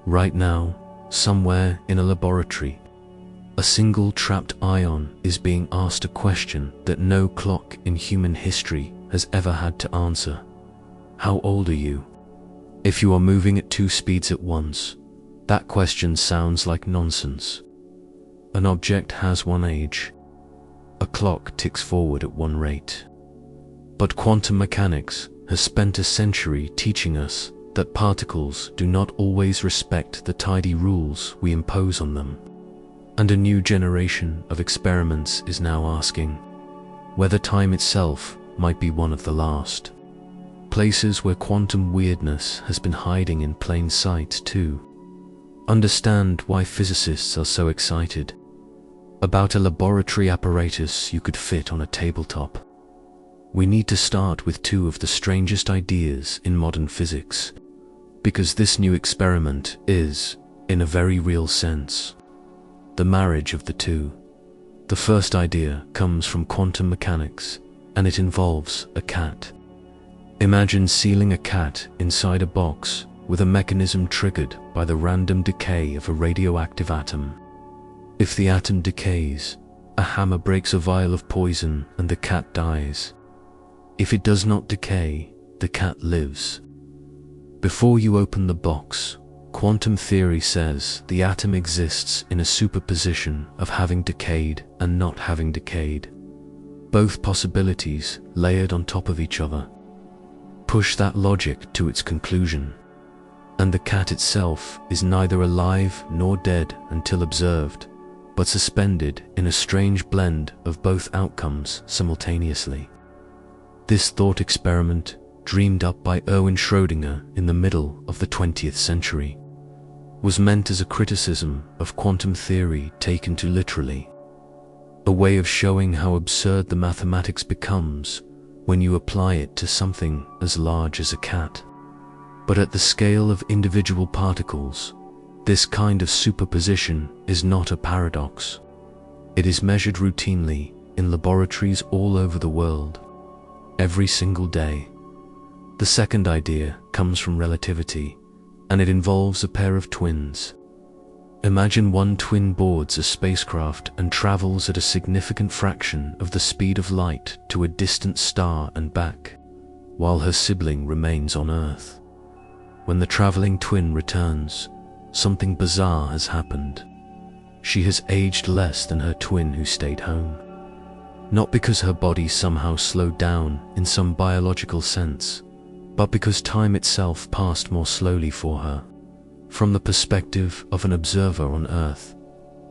Right now, somewhere in a laboratory, a single trapped ion is being asked a question that no clock in human history has ever had to answer. How old are you? If you are moving at 2 speeds at once, that question sounds like nonsense. An object has one age. A clock ticks forward at one rate. But quantum mechanics has spent a century teaching us that particles do not always respect the tidy rules we impose on them. And a new generation of experiments is now asking whether time itself might be one of the last. Places where quantum weirdness has been hiding in plain sight too. Understand why physicists are so excited about a laboratory apparatus you could fit on a tabletop. We need to start with 2 of the strangest ideas in modern physics, because this new experiment is, in a very real sense, the marriage of the 2. The first idea comes from quantum mechanics, and it involves a cat. Imagine sealing a cat inside a box with a mechanism triggered by the random decay of a radioactive atom. If the atom decays, a hammer breaks a vial of poison and the cat dies. If it does not decay, the cat lives. Before you open the box, quantum theory says the atom exists in a superposition of having decayed and not having decayed. Both possibilities layered on top of each other. Push that logic to its conclusion, and the cat itself is neither alive nor dead until observed, but suspended in a strange blend of both outcomes simultaneously. This thought experiment, dreamed up by Schrödinger in the middle of the 20th century, was meant as a criticism of quantum theory taken too literally, a way of showing how absurd the mathematics becomes when you apply it to something as large as a cat. But at the scale of individual particles, this kind of superposition is not a paradox. It is measured routinely in laboratories all over the world, every single day. The second idea comes from relativity, and it involves a pair of twins. Imagine one twin boards a spacecraft and travels at a significant fraction of the speed of light to a distant star and back, while her sibling remains on Earth. When the traveling twin returns, something bizarre has happened. She has aged less than her twin who stayed home. Not because her body somehow slowed down in some biological sense, but because time itself passed more slowly for her. From the perspective of an observer on Earth,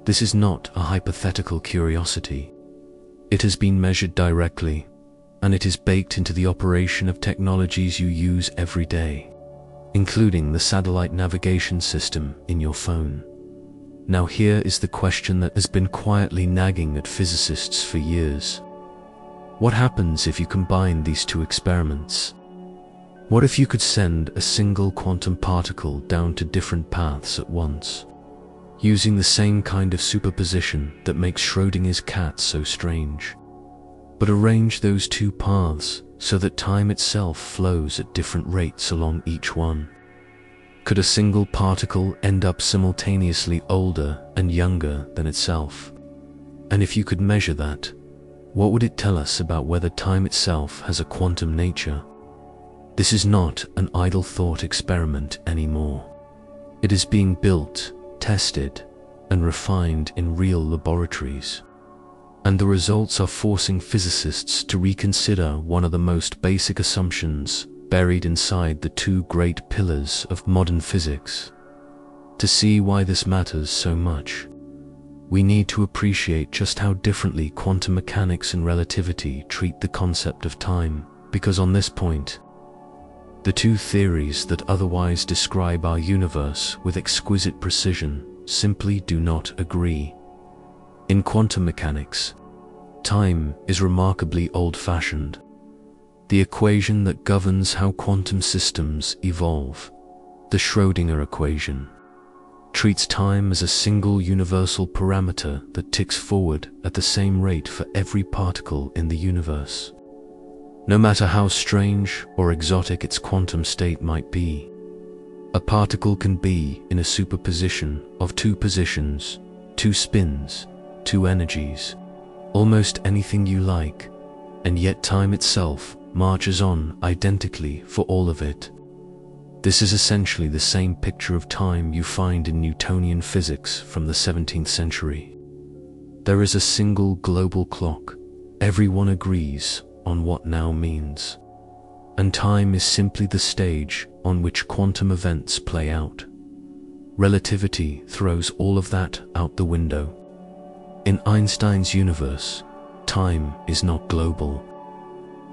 this is not a hypothetical curiosity. It has been measured directly, and it is baked into the operation of technologies you use every day, including the satellite navigation system in your phone. Now here is the question that has been quietly nagging at physicists for years. What happens if you combine these 2 experiments? What if you could send a single quantum particle down to different paths at once, using the same kind of superposition that makes Schrödinger's cat so strange, but arrange those 2 paths so that time itself flows at different rates along each one? Could a single particle end up simultaneously older and younger than itself? And if you could measure that, what would it tell us about whether time itself has a quantum nature? This is not an idle thought experiment anymore. It is being built, tested, and refined in real laboratories. And the results are forcing physicists to reconsider one of the most basic assumptions buried inside the 2 great pillars of modern physics. To see why this matters so much, we need to appreciate just how differently quantum mechanics and relativity treat the concept of time, because on this point, the 2 theories that otherwise describe our universe with exquisite precision simply do not agree. In quantum mechanics, time is remarkably old-fashioned. The equation that governs how quantum systems evolve, the Schrödinger equation, treats time as a single universal parameter that ticks forward at the same rate for every particle in the universe, no matter how strange or exotic its quantum state might be. A particle can be in a superposition of two positions, two spins, two energies, almost anything you like, and yet time itself marches on identically for all of it. This is essentially the same picture of time you find in Newtonian physics from the 17th century. There is a single global clock. Everyone agrees on what now means. And time is simply the stage on which quantum events play out. Relativity throws all of that out the window. In Einstein's universe, time is not global.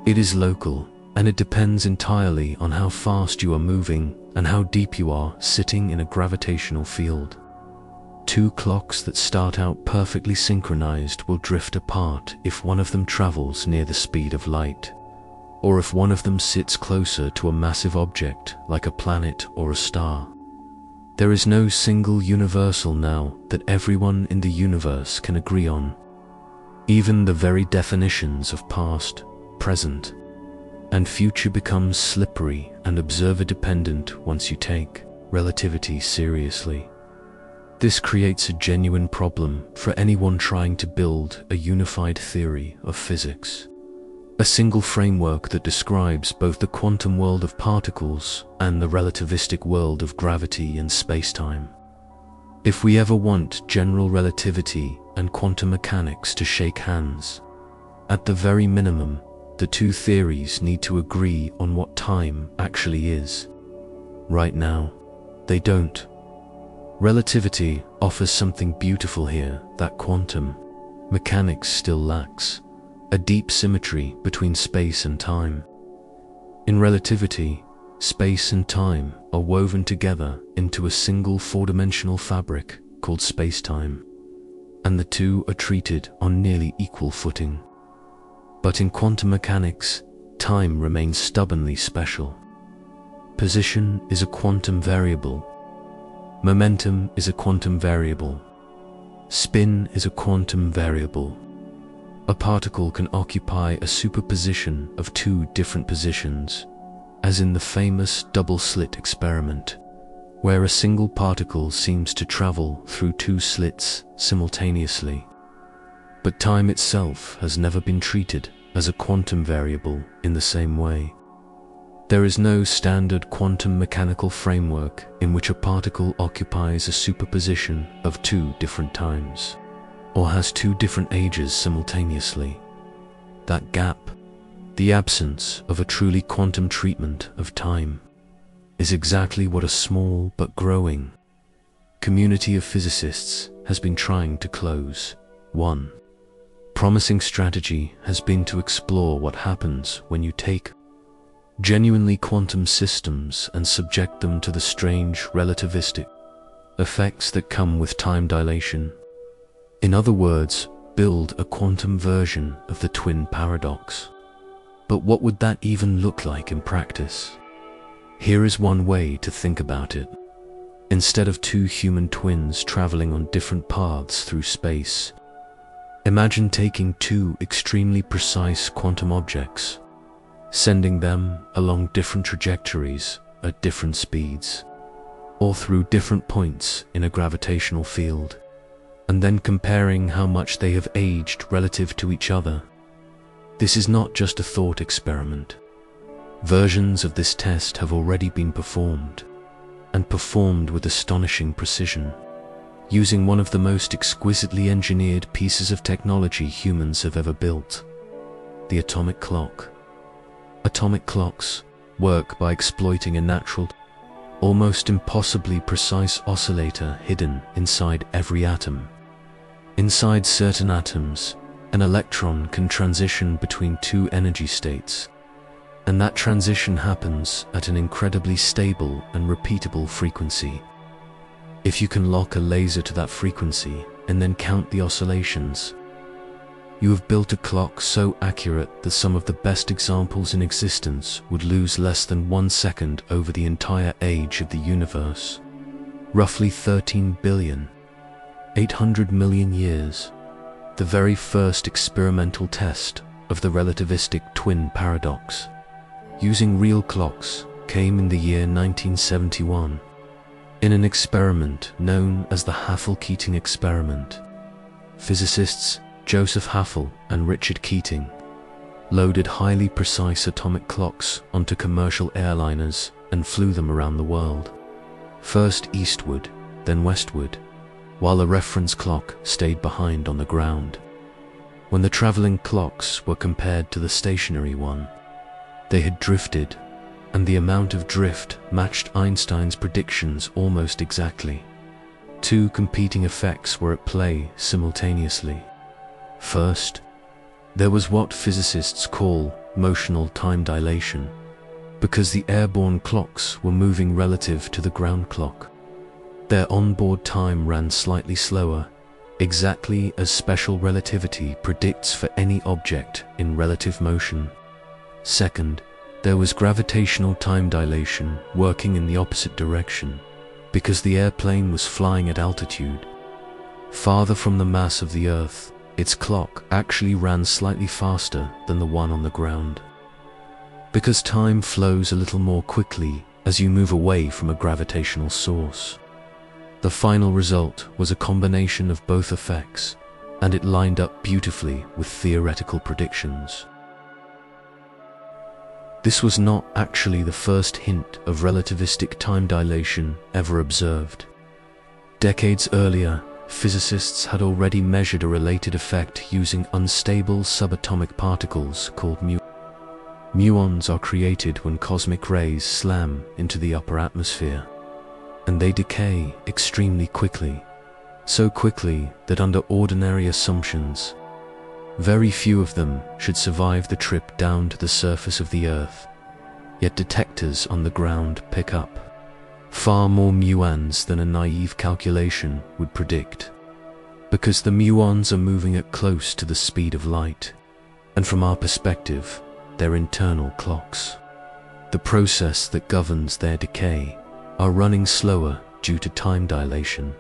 It is local, and it depends entirely on how fast you are moving and how deep you are sitting in a gravitational field. Two clocks that start out perfectly synchronized will drift apart if one of them travels near the speed of light, or if one of them sits closer to a massive object like a planet or a star. There is no single universal now that everyone in the universe can agree on. Even the very definitions of past, present, and future becomes slippery and observer-dependent once you take relativity seriously. This creates a genuine problem for anyone trying to build a unified theory of physics. A single framework that describes both the quantum world of particles and the relativistic world of gravity and spacetime. If we ever want general relativity and quantum mechanics to shake hands, at the very minimum, the two theories need to agree on what time actually is. Right now, they don't. Relativity offers something beautiful here that quantum mechanics still lacks: a deep symmetry between space and time. In relativity, space and time are woven together into a single four-dimensional fabric called spacetime, and the two are treated on nearly equal footing. But in quantum mechanics, time remains stubbornly special. Position is a quantum variable. Momentum is a quantum variable. Spin is a quantum variable. A particle can occupy a superposition of two different positions, as in the famous Double-Slit Experiment, where a single particle seems to travel through two slits simultaneously. But time itself has never been treated as a quantum variable in the same way. There is no standard quantum mechanical framework in which a particle occupies a superposition of two different times, or has two different ages simultaneously. That gap, the absence of a truly quantum treatment of time, is exactly what a small but growing community of physicists has been trying to close. One promising strategy has been to explore what happens when you take genuinely quantum systems and subject them to the strange relativistic effects that come with time dilation. In other words, build a quantum version of the twin paradox. But what would that even look like in practice? Here is one way to think about it. Instead of two human twins traveling on different paths through space, imagine taking two extremely precise quantum objects, sending them along different trajectories at different speeds, or through different points in a gravitational field, and then comparing how much they have aged relative to each other. This is not just a thought experiment. Versions of this test have already been performed, and performed with astonishing precision, using one of the most exquisitely engineered pieces of technology humans have ever built: the atomic clock. Atomic clocks work by exploiting a natural, almost impossibly precise oscillator hidden inside every atom. Inside certain atoms, an electron can transition between two energy states, and that transition happens at an incredibly stable and repeatable frequency. If you can lock a laser to that frequency and then count the oscillations, you have built a clock so accurate that some of the best examples in existence would lose less than 1 second over the entire age of the universe, roughly 13,800,000,000 years. The very first experimental test of the relativistic twin paradox, using real clocks, came in the year 1971, in an experiment known as the Haffel-Keating experiment. Physicists Joseph Haffel and Richard Keating loaded highly precise atomic clocks onto commercial airliners and flew them around the world, first eastward, then westward, while the reference clock stayed behind on the ground. When the traveling clocks were compared to the stationary one, they had drifted, and the amount of drift matched Einstein's predictions almost exactly. Two competing effects were at play simultaneously. First, there was what physicists call motional time dilation, because the airborne clocks were moving relative to the ground clock. Their onboard time ran slightly slower, exactly as special relativity predicts for any object in relative motion. Second, there was gravitational time dilation working in the opposite direction, because the airplane was flying at altitude farther from the mass of the Earth. Its clock actually ran slightly faster than the one on the ground. Because time flows a little more quickly as you move away from a gravitational source. The final result was a combination of both effects, and it lined up beautifully with theoretical predictions. This was not actually the first hint of relativistic time dilation ever observed. Decades earlier, physicists had already measured a related effect using unstable subatomic particles called muons. Muons are created when cosmic rays slam into the upper atmosphere, and they decay extremely quickly, so quickly that under ordinary assumptions, very few of them should survive the trip down to the surface of the Earth. Yet detectors on the ground pick up far more muons than a naive calculation would predict, because the muons are moving at close to the speed of light, and from our perspective, they're internal clocks. The process that governs their decay are running slower due to time dilation.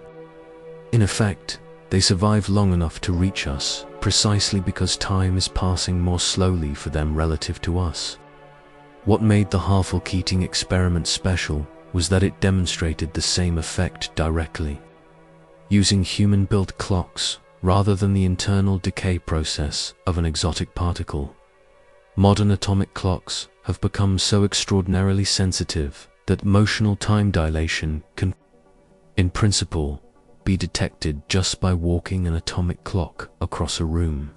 In effect, they survive long enough to reach us precisely because time is passing more slowly for them relative to us. What made the Haffel-Keating experiment special was that it demonstrated the same effect directly, using human-built clocks rather than the internal decay process of an exotic particle. Modern atomic clocks have become so extraordinarily sensitive that motional time dilation can, in principle, be detected just by walking an atomic clock across a room.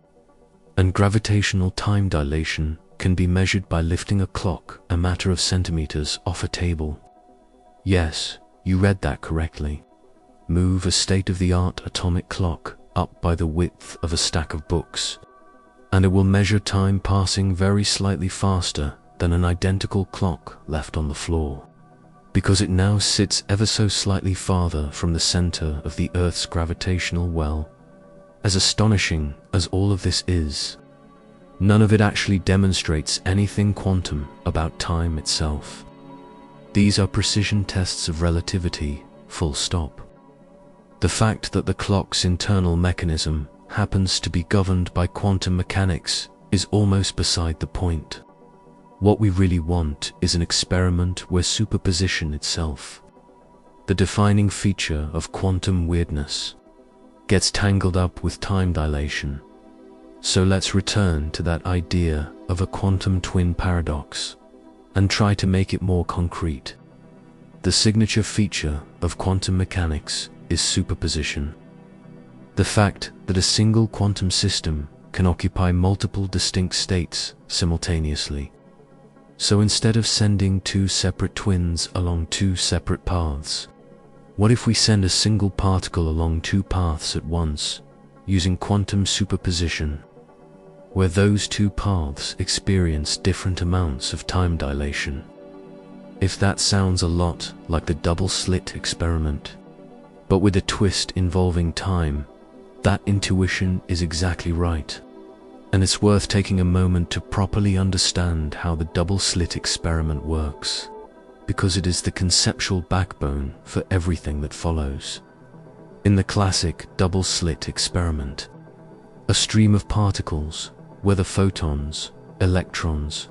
And gravitational time dilation can be measured by lifting a clock a matter of centimeters off a table. Yes, you read that correctly. Move a state-of-the-art atomic clock up by the width of a stack of books, and it will measure time passing very slightly faster than an identical clock left on the floor, because it now sits ever so slightly farther from the center of the Earth's gravitational well. As astonishing as all of this is, none of it actually demonstrates anything quantum about time itself. These are precision tests of relativity, full stop. The fact that the clock's internal mechanism happens to be governed by quantum mechanics is almost beside the point. What we really want is an experiment where superposition itself, the defining feature of quantum weirdness, gets tangled up with time dilation. So let's return to that idea of a quantum twin paradox and try to make it more concrete. The signature feature of quantum mechanics is superposition. The fact that a single quantum system can occupy multiple distinct states simultaneously. So instead of sending two separate twins along two separate paths, what if we send a single particle along two paths at once, using quantum superposition, where those two paths experience different amounts of time dilation? If that sounds a lot like the Double-Slit Experiment, but with a twist involving time, that intuition is exactly right. And it's worth taking a moment to properly understand how the Double-Slit Experiment works, because it is the conceptual backbone for everything that follows. In the classic Double-Slit Experiment, a stream of particles, whether photons, electrons,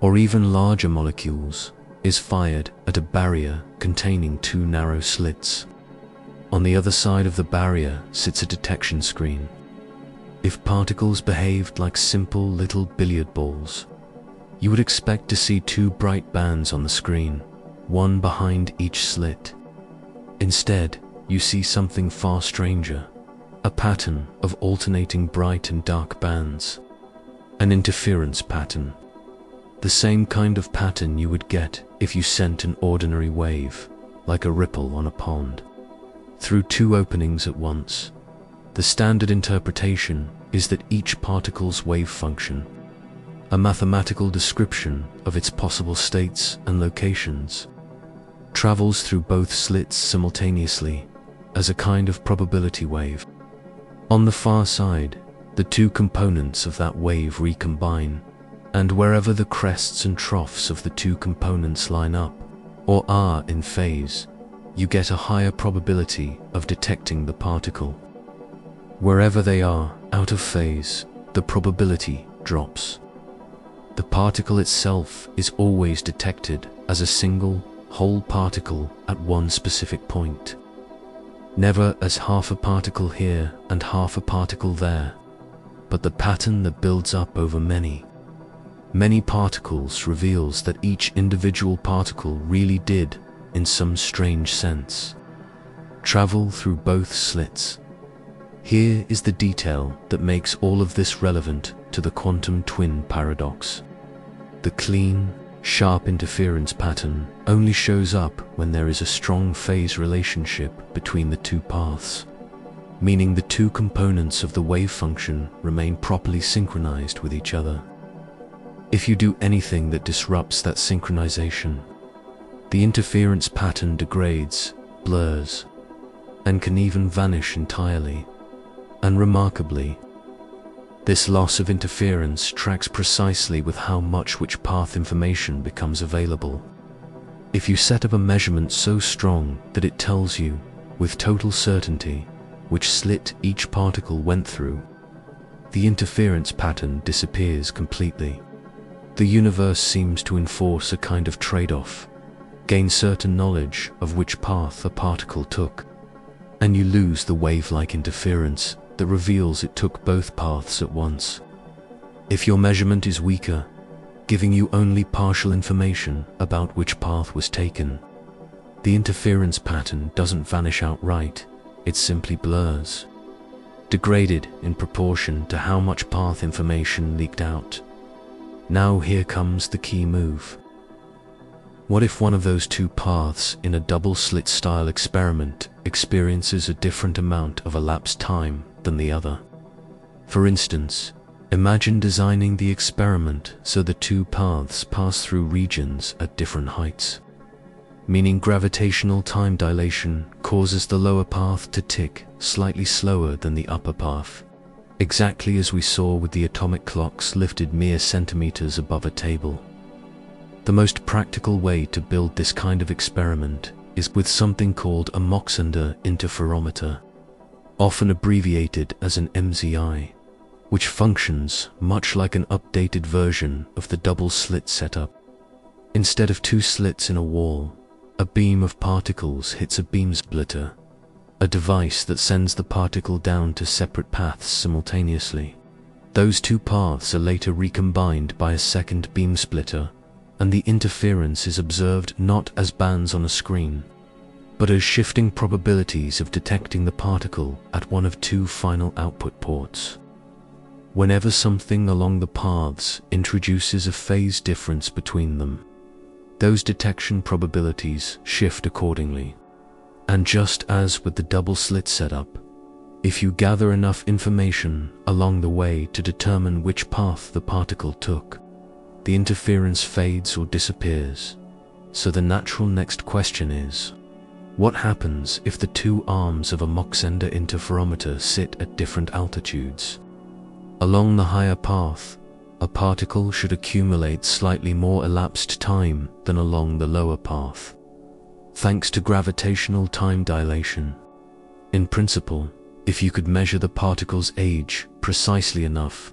or even larger molecules, is fired at a barrier containing two narrow slits. On the other side of the barrier sits a detection screen. If particles behaved like simple little billiard balls, you would expect to see two bright bands on the screen, one behind each slit. Instead, you see something far stranger, a pattern of alternating bright and dark bands, an interference pattern. The same kind of pattern you would get if you sent an ordinary wave, like a ripple on a pond, through two openings at once. The standard interpretation is that each particle's wave function, a mathematical description of its possible states and locations, travels through both slits simultaneously as a kind of probability wave. On the far side, the two components of that wave recombine, and wherever the crests and troughs of the two components line up, or are in phase, you get a higher probability of detecting the particle. Wherever they are out of phase, the probability drops. The particle itself is always detected as a single, whole particle at one specific point, never as half a particle here and half a particle there, but the pattern that builds up over many particles reveals that each individual particle really did, in some strange sense, travel through both slits. Here is the detail that makes all of this relevant to the quantum twin paradox. The clean, sharp interference pattern only shows up when there is a strong phase relationship between the two paths, meaning the two components of the wave function remain properly synchronized with each other. If you do anything that disrupts that synchronization, the interference pattern degrades, blurs, and can even vanish entirely. And remarkably, this loss of interference tracks precisely with how much which path information becomes available. If you set up a measurement so strong that it tells you, with total certainty, which slit each particle went through, the interference pattern disappears completely. The universe seems to enforce a kind of trade-off. Gain certain knowledge of which path a particle took, and you lose the wave-like interference that reveals it took both paths at once. If your measurement is weaker, giving you only partial information about which path was taken, the interference pattern doesn't vanish outright, it simply blurs, degraded in proportion to how much path information leaked out. Now here comes the key move. What if one of those two paths in a double-slit style experiment experiences a different amount of elapsed time than the other? For instance, imagine designing the experiment so the two paths pass through regions at different heights, meaning gravitational time dilation causes the lower path to tick slightly slower than the upper path, exactly as we saw with the atomic clocks lifted mere centimeters above a table. The most practical way to build this kind of experiment is with something called a Zehnder Interferometer, often abbreviated as an MZI, which functions much like an updated version of the double-slit setup. Instead of two slits in a wall, a beam of particles hits a beam splitter, a device that sends the particle down to separate paths simultaneously. Those two paths are later recombined by a second beam splitter, and the interference is observed not as bands on a screen, but as shifting probabilities of detecting the particle at one of two final output ports. Whenever something along the paths introduces a phase difference between them, those detection probabilities shift accordingly. And just as with the double-slit setup, if you gather enough information along the way to determine which path the particle took, the interference fades or disappears. So the natural next question is, what happens if the two arms of a Zehnder interferometer sit at different altitudes? Along the higher path, a particle should accumulate slightly more elapsed time than along the lower path, thanks to gravitational time dilation. In principle, if you could measure the particle's age precisely enough,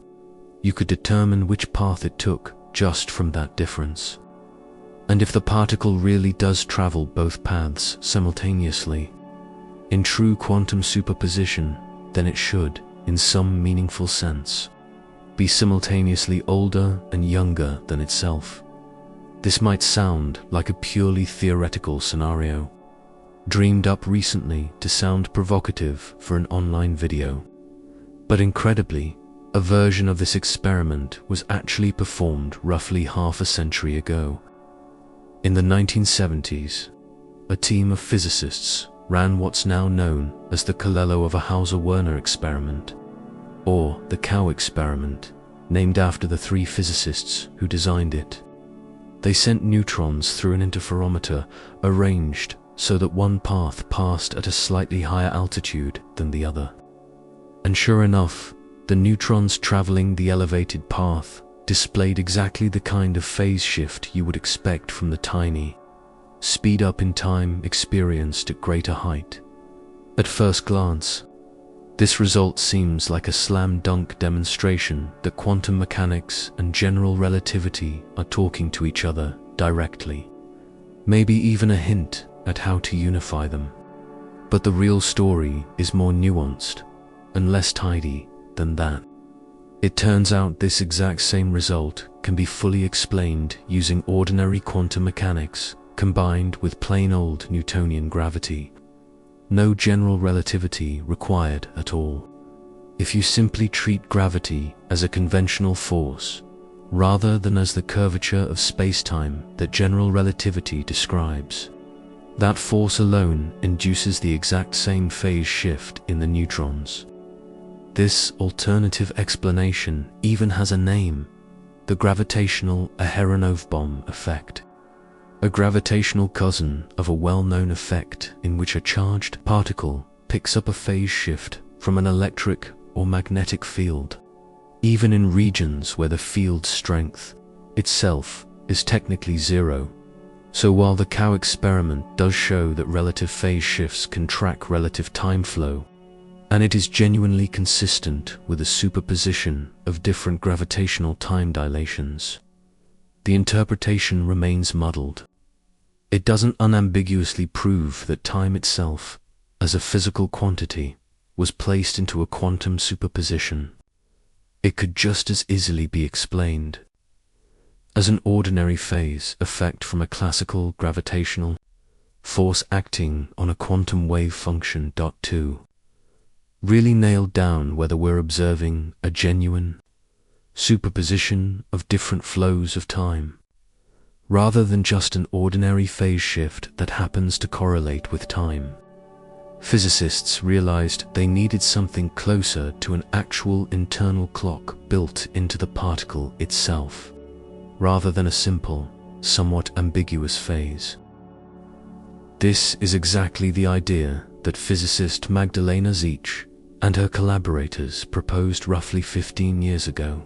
you could determine which path it took just from that difference. And if the particle really does travel both paths simultaneously, in true quantum superposition, then it should, in some meaningful sense, be simultaneously older and younger than itself. This might sound like a purely theoretical scenario, dreamed up recently to sound provocative for an online video. But incredibly, a version of this experiment was actually performed roughly half a century ago. In the 1970s, a team of physicists ran what's now known as the Colello-Hauser-Werner experiment, or the cow experiment, named after the three physicists who designed it. They sent neutrons through an interferometer arranged so that one path passed at a slightly higher altitude than the other. And sure enough, the neutrons traveling the elevated path displayed exactly the kind of phase shift you would expect from the tiny, speed up in time experienced at greater height. At first glance, this result seems like a slam dunk demonstration that quantum mechanics and general relativity are talking to each other directly, maybe even a hint at how to unify them. But the real story is more nuanced and less tidy than that. It turns out this exact same result can be fully explained using ordinary quantum mechanics combined with plain old Newtonian gravity. No general relativity required at all. If you simply treat gravity as a conventional force, rather than as the curvature of space-time that general relativity describes, that force alone induces the exact same phase shift in the neutrons. This alternative explanation even has a name: the gravitational Aharonov-Bohm effect, a gravitational cousin of a well-known effect in which a charged particle picks up a phase shift from an electric or magnetic field, even in regions where the field strength itself is technically zero. So while the cow experiment does show that relative phase shifts can track relative time flow, and it is genuinely consistent with a superposition of different gravitational time dilations, the interpretation remains muddled. It doesn't unambiguously prove that time itself, as a physical quantity, was placed into a quantum superposition. It could just as easily be explained as an ordinary phase effect from a classical gravitational force acting on a quantum wave function. 2. Really nailed down whether we're observing a genuine superposition of different flows of time, rather than just an ordinary phase shift that happens to correlate with time. Physicists realized they needed something closer to an actual internal clock built into the particle itself, rather than a simple, somewhat ambiguous phase. This is exactly the idea that physicist Magdalena Zech and her collaborators proposed roughly 15 years ago.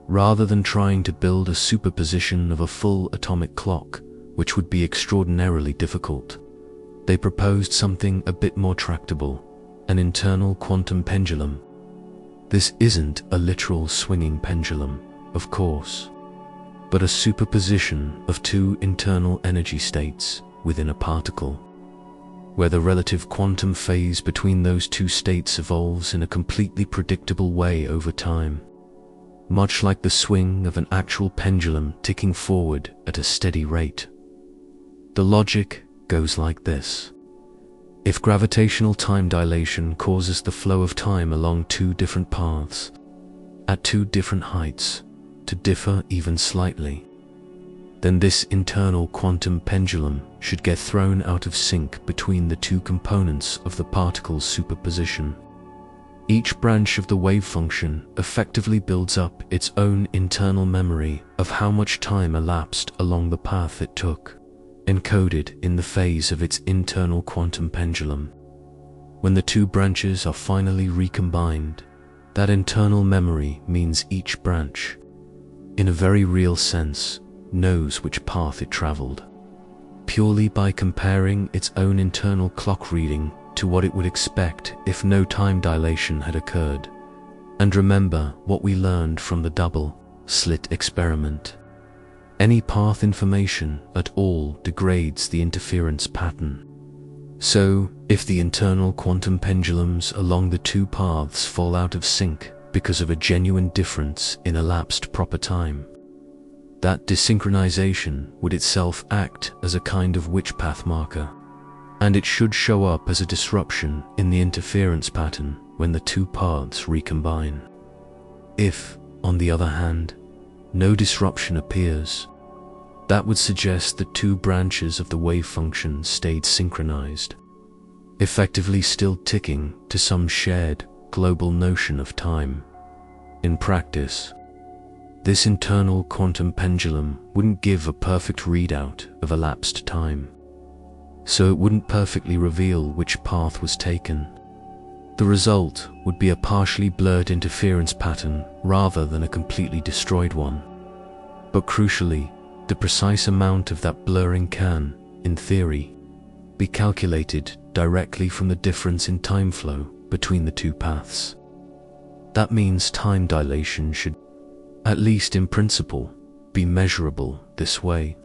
Rather than trying to build a superposition of a full atomic clock, which would be extraordinarily difficult, they proposed something a bit more tractable: an internal quantum pendulum. This isn't a literal swinging pendulum, of course, but a superposition of two internal energy states within a particle, where the relative quantum phase between those two states evolves in a completely predictable way over time, much like the swing of an actual pendulum ticking forward at a steady rate. The logic goes like this: if gravitational time dilation causes the flow of time along two different paths, at two different heights, to differ even slightly, then this internal quantum pendulum should get thrown out of sync between the two components of the particle's superposition. Each branch of the wave function effectively builds up its own internal memory of how much time elapsed along the path it took, encoded in the phase of its internal quantum pendulum. When the two branches are finally recombined, that internal memory means each branch, in a very real sense, knows which path it traveled, purely by comparing its own internal clock reading to what it would expect if no time dilation had occurred. And remember what we learned from the double-slit experiment. Any path information at all degrades the interference pattern. So, if the internal quantum pendulums along the two paths fall out of sync because of a genuine difference in elapsed proper time, that desynchronization would itself act as a kind of witch path marker, and it should show up as a disruption in the interference pattern when the two paths recombine. If, on the other hand, no disruption appears, that would suggest that two branches of the wave function stayed synchronized, effectively still ticking to some shared global notion of time. In practice, this internal quantum pendulum wouldn't give a perfect readout of elapsed time, so it wouldn't perfectly reveal which path was taken. The result would be a partially blurred interference pattern rather than a completely destroyed one. But crucially, the precise amount of that blurring can, in theory, be calculated directly from the difference in time flow between the two paths. That means time dilation should, at least in principle, be measurable this way,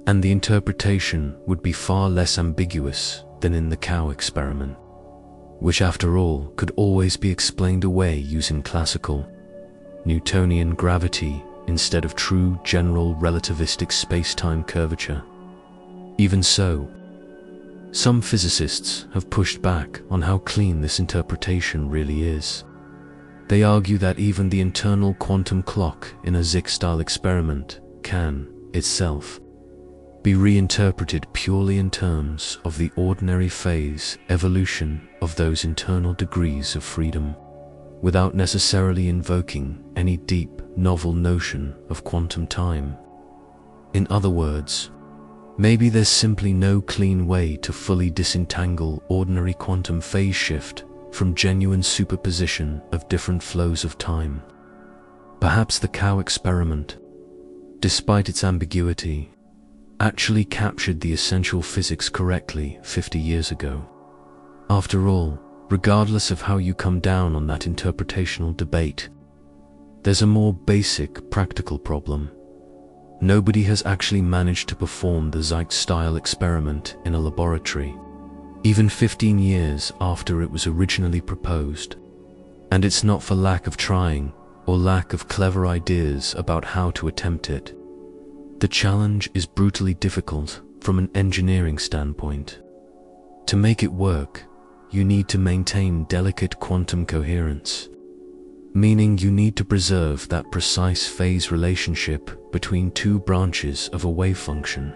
and the interpretation would be far less ambiguous than in the cow experiment, which after all could always be explained away using classical Newtonian gravity instead of true general relativistic space-time curvature. Even so, some physicists have pushed back on how clean this interpretation really is. They argue that even the internal quantum clock in a Zig-style experiment can, itself, be reinterpreted purely in terms of the ordinary phase evolution of those internal degrees of freedom, without necessarily invoking any deep, novel notion of quantum time. In other words, maybe there's simply no clean way to fully disentangle ordinary quantum phase shift from genuine superposition of different flows of time. Perhaps the cow experiment, despite its ambiguity, actually captured the essential physics correctly 50 years ago. After all, regardless of how you come down on that interpretational debate, there's a more basic practical problem. Nobody has actually managed to perform the Zig-style experiment in a laboratory, even 15 years after it was originally proposed. And it's not for lack of trying or lack of clever ideas about how to attempt it. The challenge is brutally difficult from an engineering standpoint. To make it work, you need to maintain delicate quantum coherence, meaning you need to preserve that precise phase relationship between two branches of a wave function,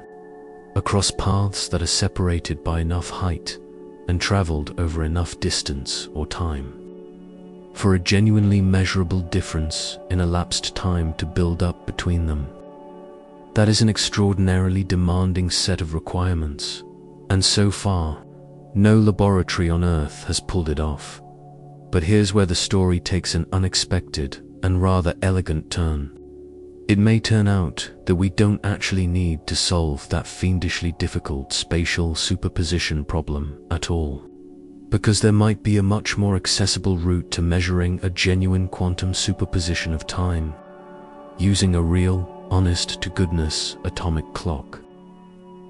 across paths that are separated by enough height and traveled over enough distance or time, for a genuinely measurable difference in elapsed time to build up between them. That is an extraordinarily demanding set of requirements, and so far, no laboratory on Earth has pulled it off. But here's where the story takes an unexpected and rather elegant turn. It may turn out that we don't actually need to solve that fiendishly difficult spatial superposition problem at all, because there might be a much more accessible route to measuring a genuine quantum superposition of time, using a real, honest-to-goodness atomic clock,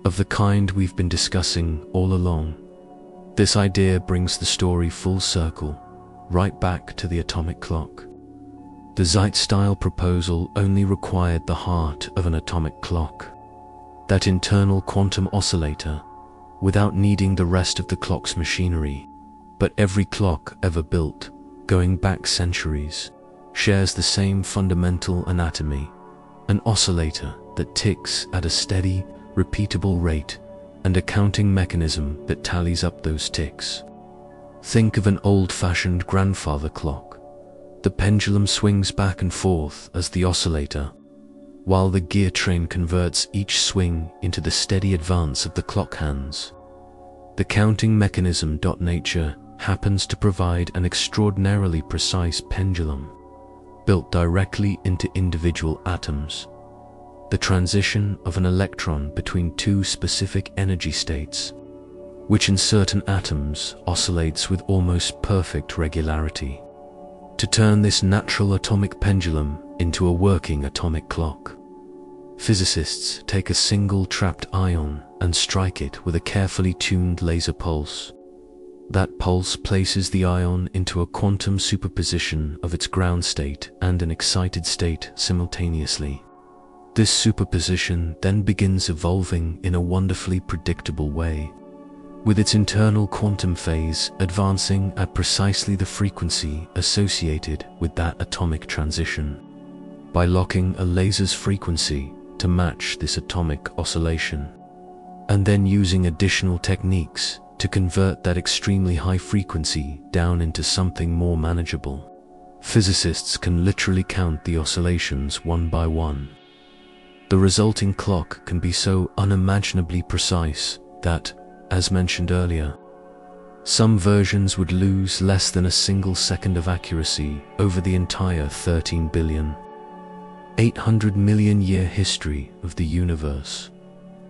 of the kind we've been discussing all along. This idea brings the story full circle, right back to the atomic clock. The Zig-style proposal only required the heart of an atomic clock, that internal quantum oscillator, without needing the rest of the clock's machinery. But every clock ever built, going back centuries, shares the same fundamental anatomy, an oscillator that ticks at a steady, repeatable rate, and a counting mechanism that tallies up those ticks. Think of an old-fashioned grandfather clock. The pendulum swings back and forth as the oscillator, while the gear train converts each swing into the steady advance of the clock hands. The counting mechanism. Nature happens to provide an extraordinarily precise pendulum, built directly into individual atoms. The transition of an electron between two specific energy states, which in certain atoms oscillates with almost perfect regularity, to turn this natural atomic pendulum into a working atomic clock. Physicists take a single trapped ion and strike it with a carefully tuned laser pulse. That pulse places the ion into a quantum superposition of its ground state and an excited state simultaneously. This superposition then begins evolving in a wonderfully predictable way, with its internal quantum phase advancing at precisely the frequency associated with that atomic transition. By locking a laser's frequency to match this atomic oscillation, and then using additional techniques to convert that extremely high frequency down into something more manageable, physicists can literally count the oscillations one by one. The resulting clock can be so unimaginably precise that, as mentioned earlier, some versions would lose less than a single second of accuracy over the entire 13,800,000,000-year history of the universe.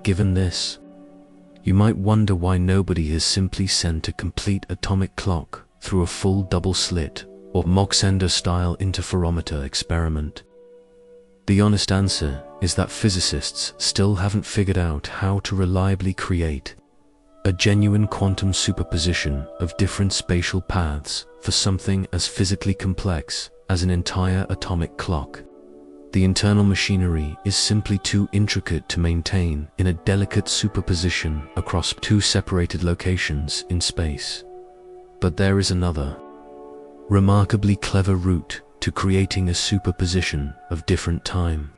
Given this, you might wonder why nobody has simply sent a complete atomic clock through a full double-slit or Mach-Zehnder-style interferometer experiment. The honest answer is that physicists still haven't figured out how to reliably create a genuine quantum superposition of different spatial paths for something as physically complex as an entire atomic clock. The internal machinery is simply too intricate to maintain in a delicate superposition across two separated locations in space. But there is another, remarkably clever route to creating a superposition of different time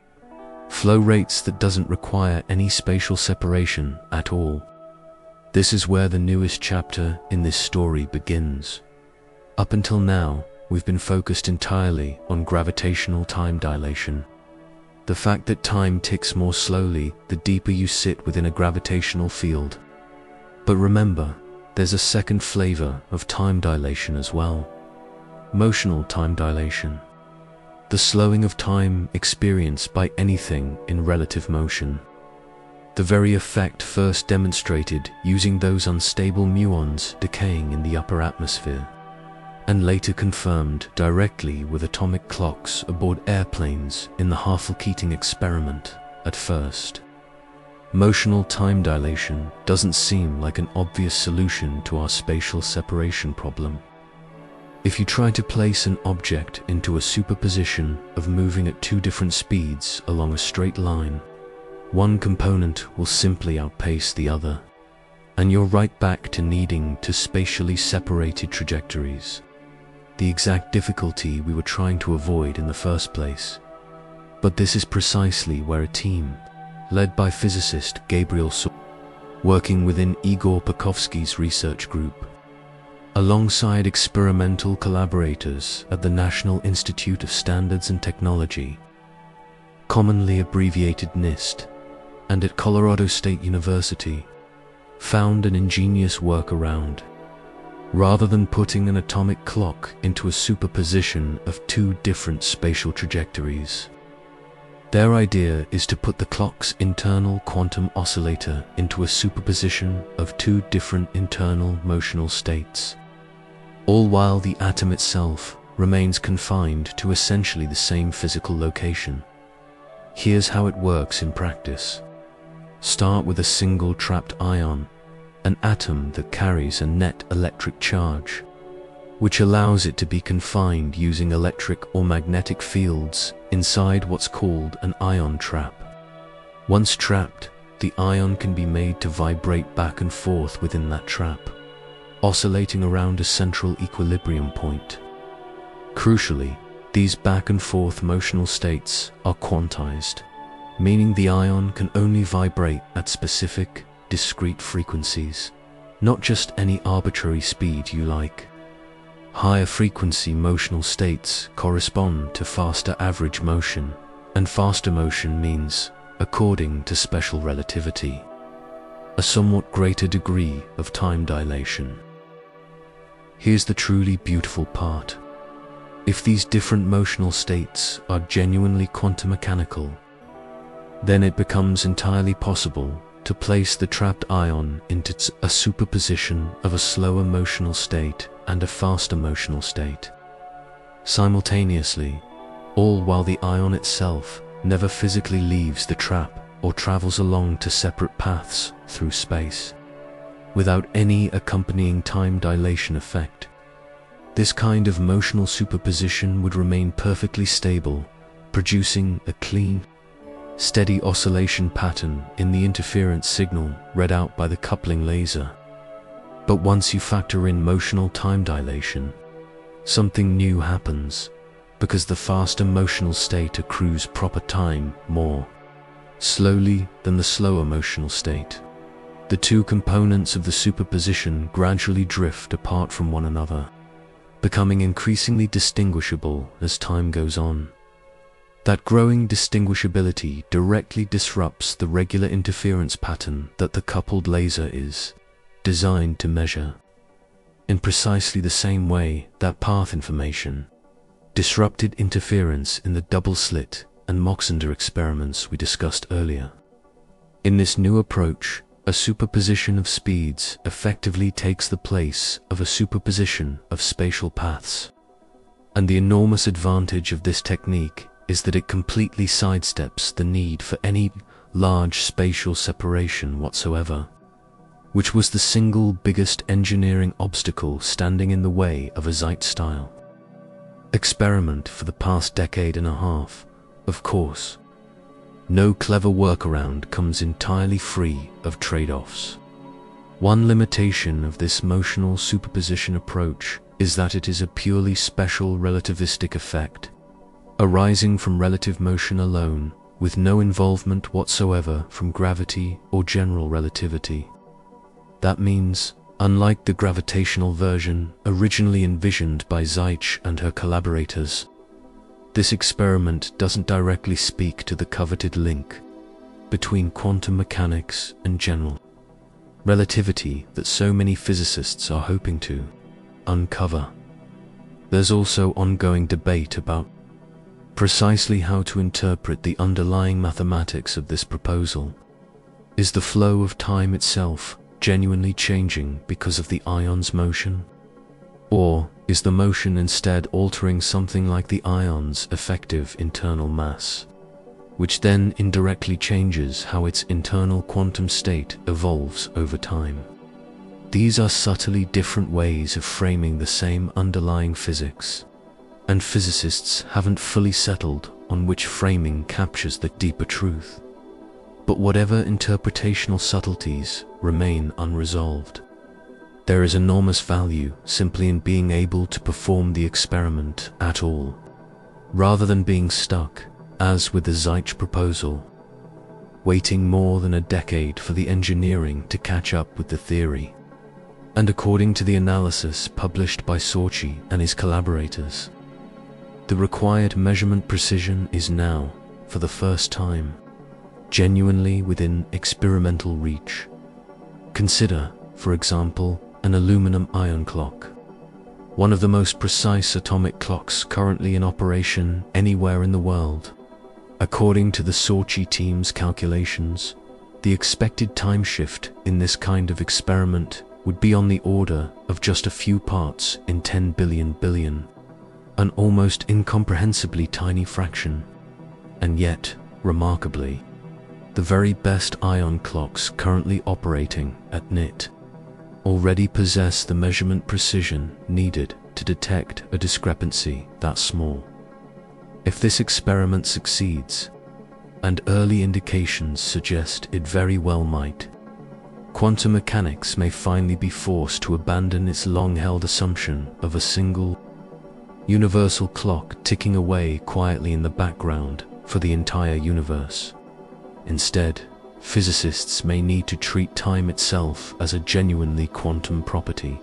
flow rates that doesn't require any spatial separation at all. This is where the newest chapter in this story begins. Up until now, we've been focused entirely on gravitational time dilation. The fact that time ticks more slowly the deeper you sit within a gravitational field. But remember, there's a second flavor of time dilation as well. Motional time dilation. The slowing of time experienced by anything in relative motion. The very effect first demonstrated using those unstable muons decaying in the upper atmosphere, and later confirmed directly with atomic clocks aboard airplanes in the Hartle-Keating experiment at first. Motional time dilation doesn't seem like an obvious solution to our spatial separation problem. If you try to place an object into a superposition of moving at two different speeds along a straight line, one component will simply outpace the other, and you're right back to needing to spatially separated trajectories. The exact difficulty we were trying to avoid in the first place. But this is precisely where a team, led by physicist Gabriel working within Igor Pekovsky's research group, alongside experimental collaborators at the National Institute of Standards and Technology, commonly abbreviated NIST, and at Colorado State University, found an ingenious workaround. Rather than putting an atomic clock into a superposition of two different spatial trajectories, their idea is to put the clock's internal quantum oscillator into a superposition of two different internal motional states, all while the atom itself remains confined to essentially the same physical location. Here's how it works in practice. Start with a single trapped ion, an atom that carries a net electric charge, which allows it to be confined using electric or magnetic fields inside what's called an ion trap. Once trapped, the ion can be made to vibrate back and forth within that trap, oscillating around a central equilibrium point. Crucially, these back and forth motional states are quantized, meaning the ion can only vibrate at specific, discrete frequencies, not just any arbitrary speed you like. Higher frequency motional states correspond to faster average motion, and faster motion means, according to special relativity, a somewhat greater degree of time dilation. Here's the truly beautiful part. If these different motional states are genuinely quantum mechanical, then it becomes entirely possible to place the trapped ion into a superposition of a slower motional state and a faster motional state, simultaneously, all while the ion itself never physically leaves the trap or travels along to separate paths through space, without any accompanying time dilation effect. This kind of motional superposition would remain perfectly stable, producing a clean, steady oscillation pattern in the interference signal read out by the coupling laser. But once you factor in motional time dilation, something new happens, because the faster motional state accrues proper time more slowly than the slower motional state. The two components of the superposition gradually drift apart from one another, becoming increasingly distinguishable as time goes on. That growing distinguishability directly disrupts the regular interference pattern that the coupled laser is designed to measure. In precisely the same way that path information disrupted interference in the double-slit and Zehnder experiments we discussed earlier. In this new approach, a superposition of speeds effectively takes the place of a superposition of spatial paths. And the enormous advantage of this technique is that it completely sidesteps the need for any large spatial separation whatsoever, which was the single biggest engineering obstacle standing in the way of a Zeit-style experiment for the past decade and a half. Of course, no clever workaround comes entirely free of trade-offs. One limitation of this motional superposition approach is that it is a purely special relativistic effect, arising from relative motion alone, with no involvement whatsoever from gravity or general relativity. That means, unlike the gravitational version originally envisioned by Zeit and her collaborators, this experiment doesn't directly speak to the coveted link between quantum mechanics and general relativity that so many physicists are hoping to uncover. There's also ongoing debate about precisely how to interpret the underlying mathematics of this proposal. Is the flow of time itself genuinely changing because of the ion's motion? Or is the motion instead altering something like the ion's effective internal mass, which then indirectly changes how its internal quantum state evolves over time? These are subtly different ways of framing the same underlying physics, and physicists haven't fully settled on which framing captures the deeper truth. But whatever interpretational subtleties remain unresolved, there is enormous value simply in being able to perform the experiment at all, rather than being stuck, as with the Zeit proposal, waiting more than a decade for the engineering to catch up with the theory. And according to the analysis published by Sorchi and his collaborators, the required measurement precision is now, for the first time, genuinely within experimental reach. Consider, for example, an aluminum ion clock, one of the most precise atomic clocks currently in operation anywhere in the world. According to the Sorchi team's calculations, the expected time shift in this kind of experiment would be on the order of just a few parts in 10 billion, an almost incomprehensibly tiny fraction. And yet, remarkably, the very best ion clocks currently operating at NIT already possess the measurement precision needed to detect a discrepancy that small. If this experiment succeeds, and early indications suggest it very well might, quantum mechanics may finally be forced to abandon its long-held assumption of a single, universal clock ticking away quietly in the background for the entire universe. Instead, physicists may need to treat time itself as a genuinely quantum property,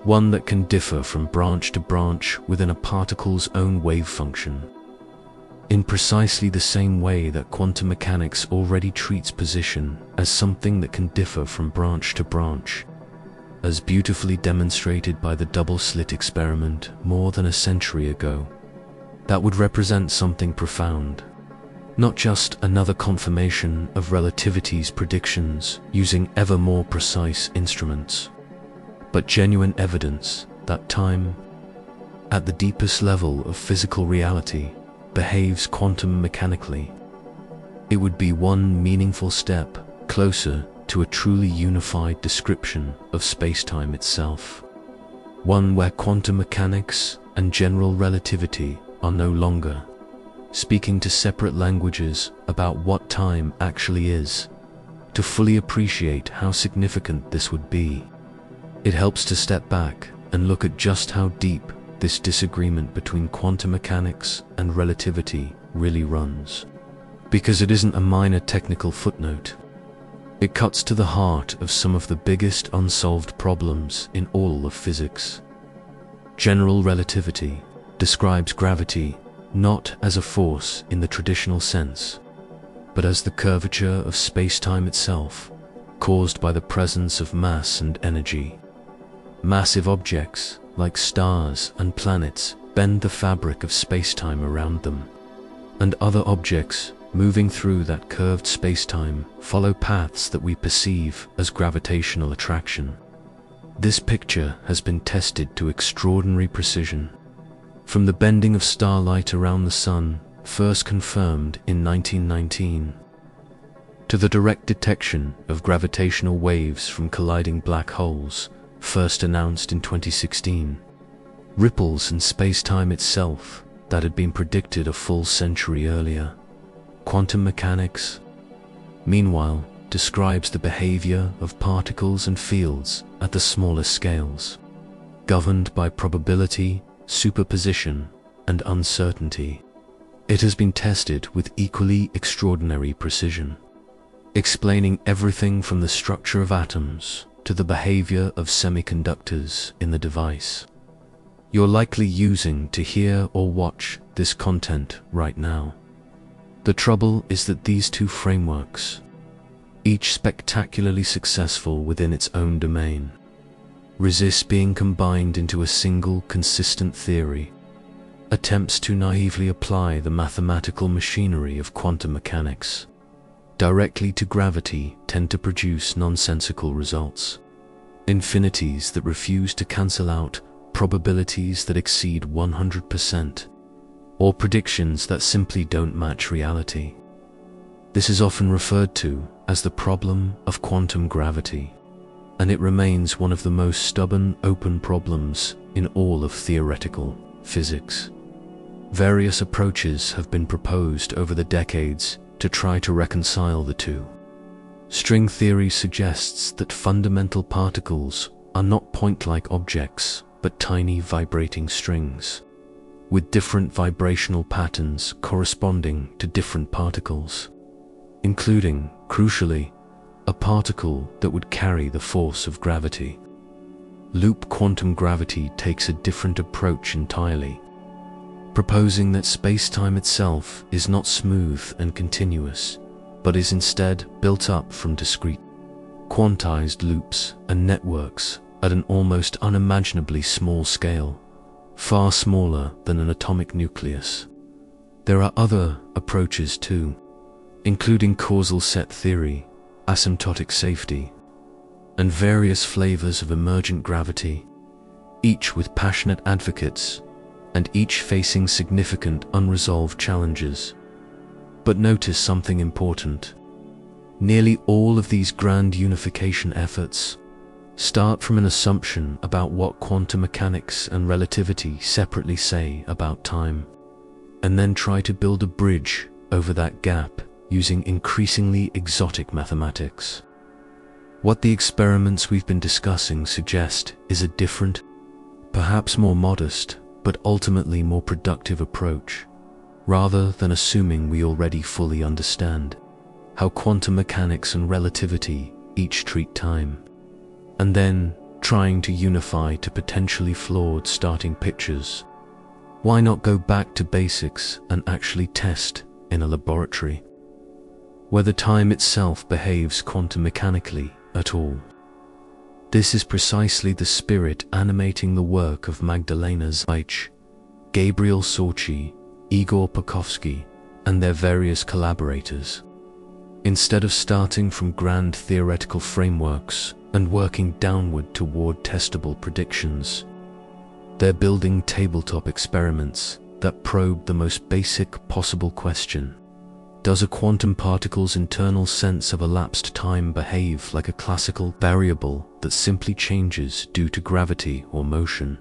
one that can differ from branch to branch within a particle's own wave function, in precisely the same way that quantum mechanics already treats position as something that can differ from branch to branch, as beautifully demonstrated by the double-slit experiment more than a century ago. That would represent something profound. Not just another confirmation of relativity's predictions using ever more precise instruments, but genuine evidence that time, at the deepest level of physical reality, behaves quantum mechanically. it would be one meaningful step closer to a truly unified description of space-time itself. One where quantum mechanics and general relativity are no longer speaking to separate languages about what time actually is. To fully appreciate how significant this would be, it helps to step back and look at just how deep this disagreement between quantum mechanics and relativity really runs. Because it isn't a minor technical footnote. It cuts to the heart of some of the biggest unsolved problems in all of physics. General relativity describes gravity not as a force in the traditional sense, but as the curvature of space-time itself, caused by the presence of mass and energy. Massive objects, like stars and planets, bend the fabric of space-time around them, and other objects moving through that curved space-time follow paths that we perceive as gravitational attraction. This picture has been tested to extraordinary precision. From the bending of starlight around the Sun, first confirmed in 1919, to the direct detection of gravitational waves from colliding black holes, first announced in 2016, ripples in space-time itself that had been predicted a full century earlier. Quantum mechanics, meanwhile, describes the behavior of particles and fields at the smallest scales, governed by probability, superposition, and uncertainty. It has been tested with equally extraordinary precision, explaining everything from the structure of atoms to the behavior of semiconductors in the device you're likely using to hear or watch this content right now. The trouble is that these two frameworks, each spectacularly successful within its own domain, resist being combined into a single consistent theory. Attempts to naively apply the mathematical machinery of quantum mechanics directly to gravity tend to produce nonsensical results. Infinities that refuse to cancel out probabilities that exceed 100%, or predictions that simply don't match reality. This is often referred to as the problem of quantum gravity, and it remains one of the most stubborn open problems in all of theoretical physics. Various approaches have been proposed over the decades to try to reconcile the two. String theory suggests that fundamental particles are not point-like objects, but tiny vibrating strings, with different vibrational patterns corresponding to different particles, including, crucially, a particle that would carry the force of gravity. Loop quantum gravity takes a different approach entirely, proposing that space-time itself is not smooth and continuous, but is instead built up from discrete, quantized loops and networks at an almost unimaginably small scale, far smaller than an atomic nucleus. There are other approaches too, including causal set theory, asymptotic safety, and various flavors of emergent gravity, each with passionate advocates and each facing significant unresolved challenges. But notice something important. Nearly all of these grand unification efforts start from an assumption about what quantum mechanics and relativity separately say about time, and then try to build a bridge over that gap using increasingly exotic mathematics. What the experiments we've been discussing suggest is a different, perhaps more modest, but ultimately more productive approach, rather than assuming we already fully understand how quantum mechanics and relativity each treat time, and then trying to unify to potentially flawed starting pictures. Why not go back to basics and actually test in a laboratory, whether time itself behaves quantum mechanically at all? This is precisely the spirit animating the work of Magdalena Zeich, Gabriel Sorchi, Igor Pavlovsky, and their various collaborators. Instead of starting from grand theoretical frameworks and working downward toward testable predictions, they're building tabletop experiments that probe the most basic possible question: Does a quantum particle's internal sense of elapsed time behave like a classical variable that simply changes due to gravity or motion?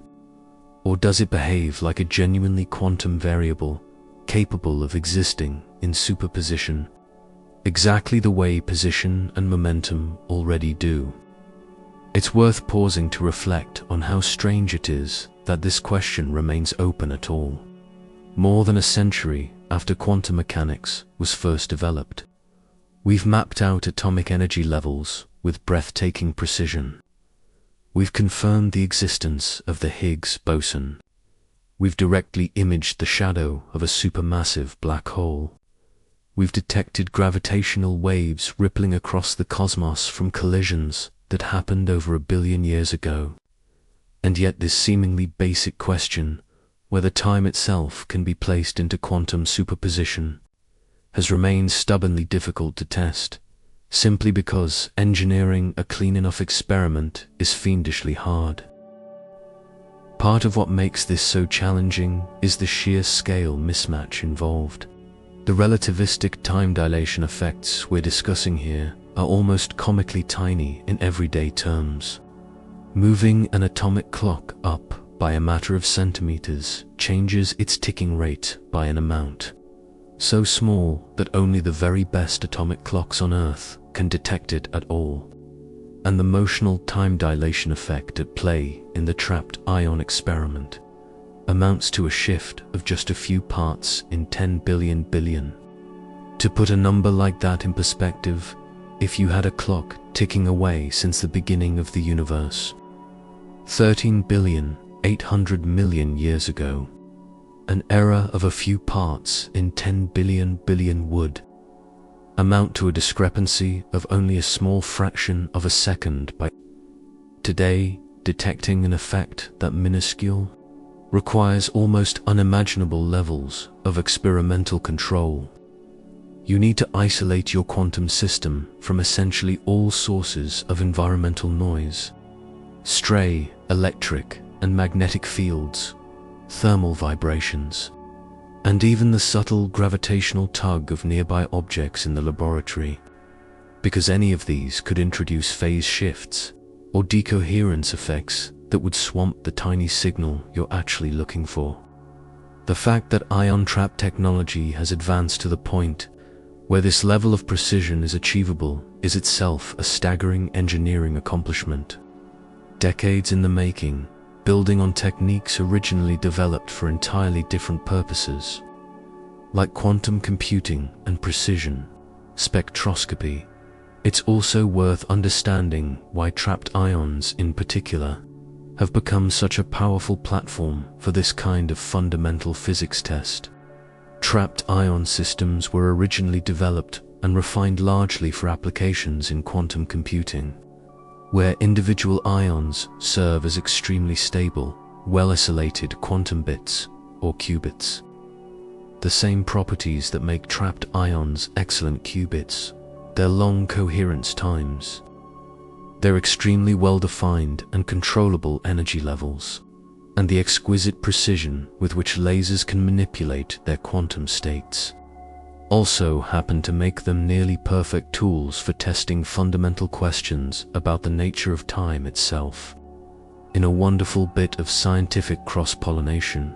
Or does it behave like a genuinely quantum variable, capable of existing in superposition, exactly the way position and momentum already do? It's worth pausing to reflect on how strange it is that this question remains open at all. More than a century after quantum mechanics was first developed, we've mapped out atomic energy levels with breathtaking precision. We've confirmed the existence of the Higgs boson. We've directly imaged the shadow of a supermassive black hole. We've detected gravitational waves rippling across the cosmos from collisions that happened over 1 billion years ago. And yet this seemingly basic question, whether time itself can be placed into quantum superposition, has remained stubbornly difficult to test, simply because engineering a clean enough experiment is fiendishly hard. Part of what makes this so challenging is the sheer scale mismatch involved. The relativistic time dilation effects we're discussing here are almost comically tiny in everyday terms. Moving an atomic clock up by a matter of centimeters changes its ticking rate by an amount so small that only the very best atomic clocks on Earth can detect it at all. And the motional time dilation effect at play in the trapped ion experiment amounts to a shift of just a few parts in 10 billion billion. To put a number like that in perspective, if you had a clock ticking away since the beginning of the universe, 13,800,000,000 years ago, an error of a few parts in 10 billion billion would amount to a discrepancy of only a small fraction of a second. By today, detecting an effect that minuscule requires almost unimaginable levels of experimental control. You need to isolate your quantum system from essentially all sources of environmental noise: stray electric and magnetic fields, thermal vibrations, and even the subtle gravitational tug of nearby objects in the laboratory, because any of these could introduce phase shifts or decoherence effects that would swamp the tiny signal you're actually looking for. The fact that ion trap technology has advanced to the point where this level of precision is achievable is itself a staggering engineering accomplishment. Decades in the making, building on techniques originally developed for entirely different purposes, like quantum computing and precision spectroscopy. It's also worth understanding why trapped ions in particular have become such a powerful platform for this kind of fundamental physics test. Trapped ion systems were originally developed and refined largely for applications in quantum computing, where individual ions serve as extremely stable, well-isolated quantum bits, or qubits. The same properties that make trapped ions excellent qubits: their long coherence times, their extremely well-defined and controllable energy levels, and the exquisite precision with which lasers can manipulate their quantum states, also happen to make them nearly perfect tools for testing fundamental questions about the nature of time itself. In a wonderful bit of scientific cross-pollination,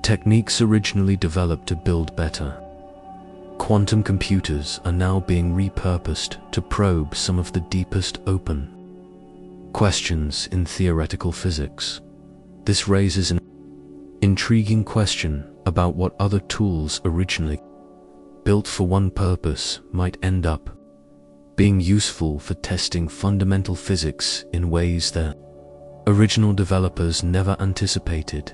techniques originally developed to build better quantum computers are now being repurposed to probe some of the deepest open questions in theoretical physics. This raises an intriguing question about what other tools originally built for one purpose might end up being useful for testing fundamental physics in ways that original developers never anticipated.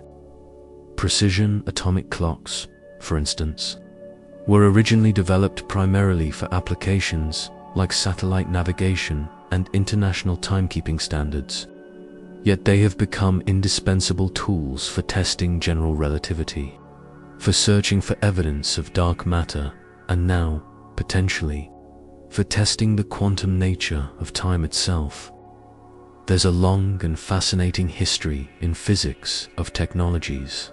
Precision atomic clocks, for instance, were originally developed primarily for applications like satellite navigation and international timekeeping standards, yet they have become indispensable tools for testing general relativity, for searching for evidence of dark matter, and now, potentially, for testing the quantum nature of time itself. There's a long and fascinating history in physics of technologies,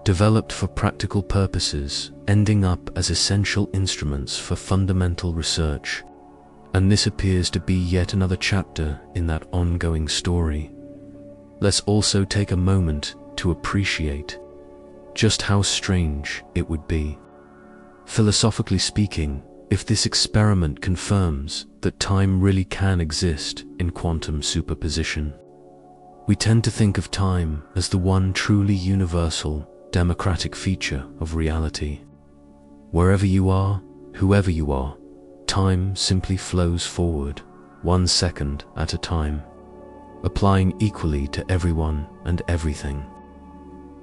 developed for practical purposes, ending up as essential instruments for fundamental research. And this appears to be yet another chapter in that ongoing story. Let's also take a moment to appreciate just how strange it would be, philosophically speaking, if this experiment confirms that time really can exist in quantum superposition. We tend to think of time as the one truly universal, democratic feature of reality. Wherever you are, whoever you are, time simply flows forward, 1 second at a time, applying equally to everyone and everything.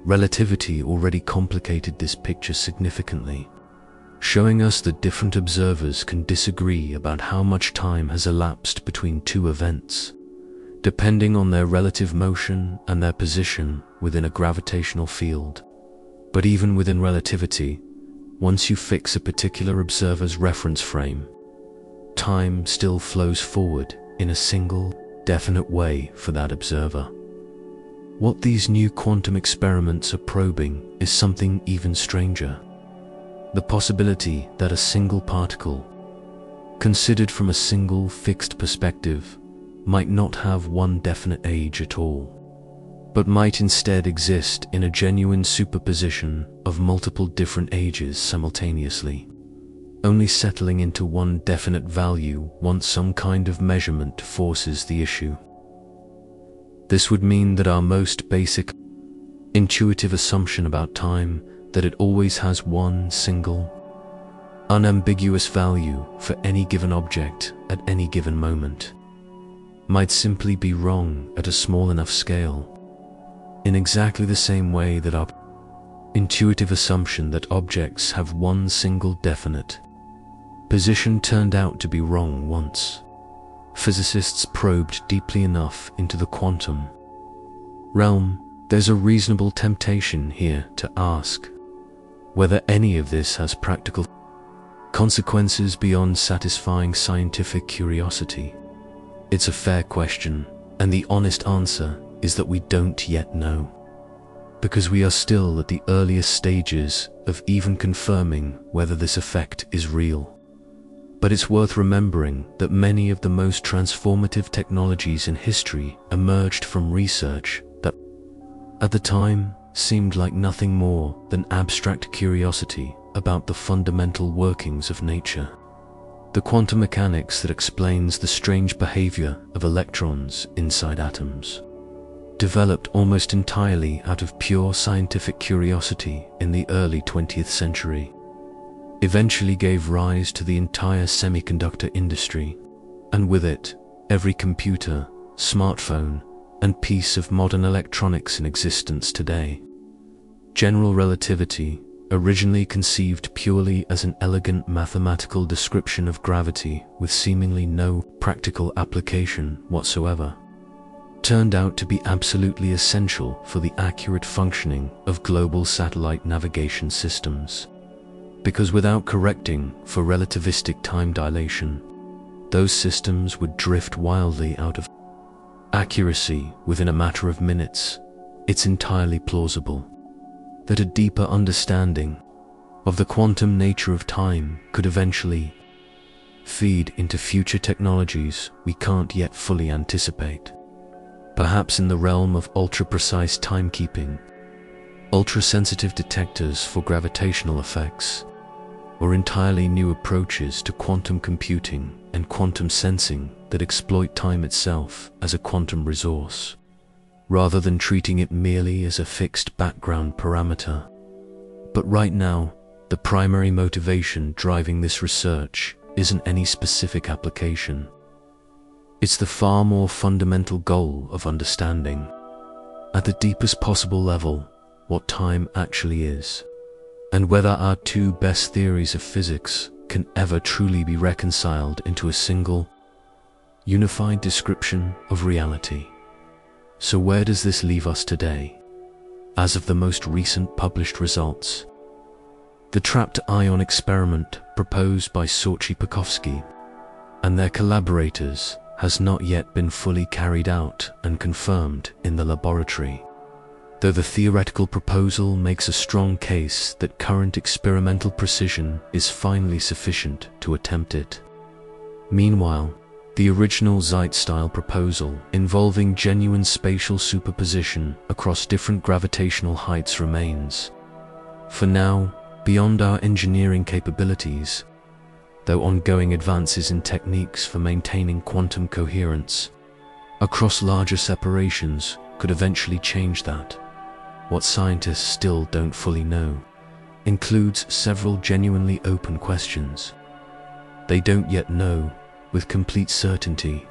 Relativity already complicated this picture significantly, showing us that different observers can disagree about how much time has elapsed between two events, depending on their relative motion and their position within a gravitational field. But even within relativity, once you fix a particular observer's reference frame, time still flows forward in a single, definite way for that observer. What these new quantum experiments are probing is something even stranger. The possibility that a single particle, considered from a single fixed perspective, might not have one definite age at all, but might instead exist in a genuine superposition of multiple different ages simultaneously, only settling into one definite value once some kind of measurement forces the issue. This would mean that our most basic, intuitive assumption about time, that it always has one single, unambiguous value for any given object at any given moment, might simply be wrong at a small enough scale, in exactly the same way that our intuitive assumption that objects have one single definite position turned out to be wrong once physicists probed deeply enough into the quantum realm. There's a reasonable temptation here to ask whether any of this has practical consequences beyond satisfying scientific curiosity. It's a fair question, and the honest answer is that we don't yet know, because we are still at the earliest stages of even confirming whether this effect is real. But it's worth remembering that many of the most transformative technologies in history emerged from research that, at the time, seemed like nothing more than abstract curiosity about the fundamental workings of nature. The quantum mechanics that explains the strange behavior of electrons inside atoms, developed almost entirely out of pure scientific curiosity in the early 20th century, eventually gave rise to the entire semiconductor industry, and with it, every computer, smartphone, and piece of modern electronics in existence today. General relativity, originally conceived purely as an elegant mathematical description of gravity with seemingly no practical application whatsoever, turned out to be absolutely essential for the accurate functioning of global satellite navigation systems. Because without correcting for relativistic time dilation, those systems would drift wildly out of accuracy within a matter of minutes. It's entirely plausible that a deeper understanding of the quantum nature of time could eventually feed into future technologies we can't yet fully anticipate. Perhaps in the realm of ultra-precise timekeeping, ultra-sensitive detectors for gravitational effects, or entirely new approaches to quantum computing and quantum sensing that exploit time itself as a quantum resource, rather than treating it merely as a fixed background parameter. But right now, the primary motivation driving this research isn't any specific application. It's the far more fundamental goal of understanding, at the deepest possible level, what time actually is, and whether our two best theories of physics can ever truly be reconciled into a single, unified description of reality. So where does this leave us today? As of the most recent published results, the trapped ion experiment proposed by Sorchi-Pekowski and their collaborators has not yet been fully carried out and confirmed in the laboratory. though the theoretical proposal makes a strong case that current experimental precision is finally sufficient to attempt it. Meanwhile, the original Zeit-style proposal involving genuine spatial superposition across different gravitational heights remains, for now, beyond our engineering capabilities, though ongoing advances in techniques for maintaining quantum coherence across larger separations could eventually change that. What scientists still don't fully know includes several genuinely open questions. They don't yet know, with complete certainty,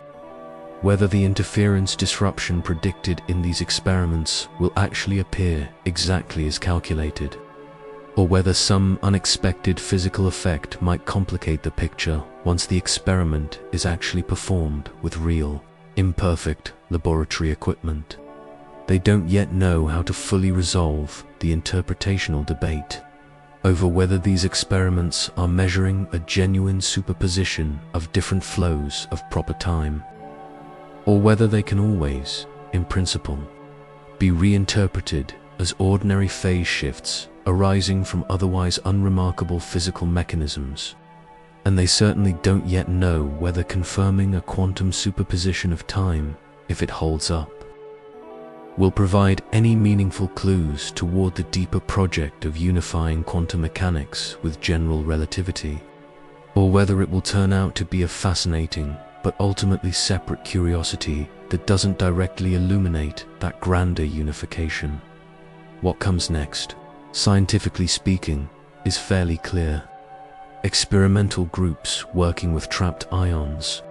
whether the interference disruption predicted in these experiments will actually appear exactly as calculated, or whether some unexpected physical effect might complicate the picture once the experiment is actually performed with real, imperfect laboratory equipment. They don't yet know how to fully resolve the interpretational debate over whether these experiments are measuring a genuine superposition of different flows of proper time, or whether they can always, in principle, be reinterpreted as ordinary phase shifts arising from otherwise unremarkable physical mechanisms. And they certainly don't yet know whether confirming a quantum superposition of time, if it holds up, will provide any meaningful clues toward the deeper project of unifying quantum mechanics with general relativity, or whether it will turn out to be a fascinating but ultimately separate curiosity that doesn't directly illuminate that grander unification. What comes next, scientifically speaking, is fairly clear. Experimental groups working with trapped ions,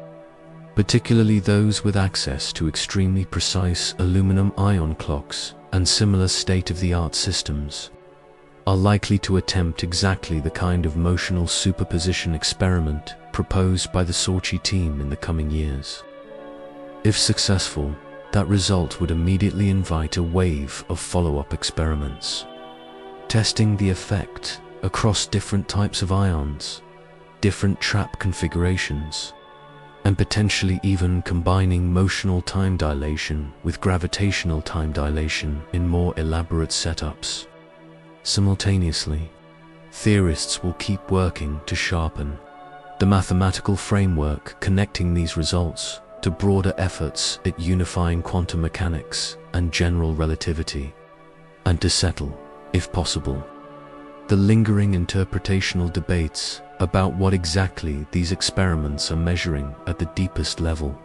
particularly those with access to extremely precise aluminum ion clocks and similar state-of-the-art systems, are likely to attempt exactly the kind of motional superposition experiment proposed by the Sochi team in the coming years. If successful, that result would immediately invite a wave of follow-up experiments, testing the effect across different types of ions, different trap configurations, and potentially even combining motional time dilation with gravitational time dilation in more elaborate setups. Simultaneously, theorists will keep working to sharpen the mathematical framework connecting these results to broader efforts at unifying quantum mechanics and general relativity, and to settle, if possible, the lingering interpretational debates about what exactly these experiments are measuring at the deepest level.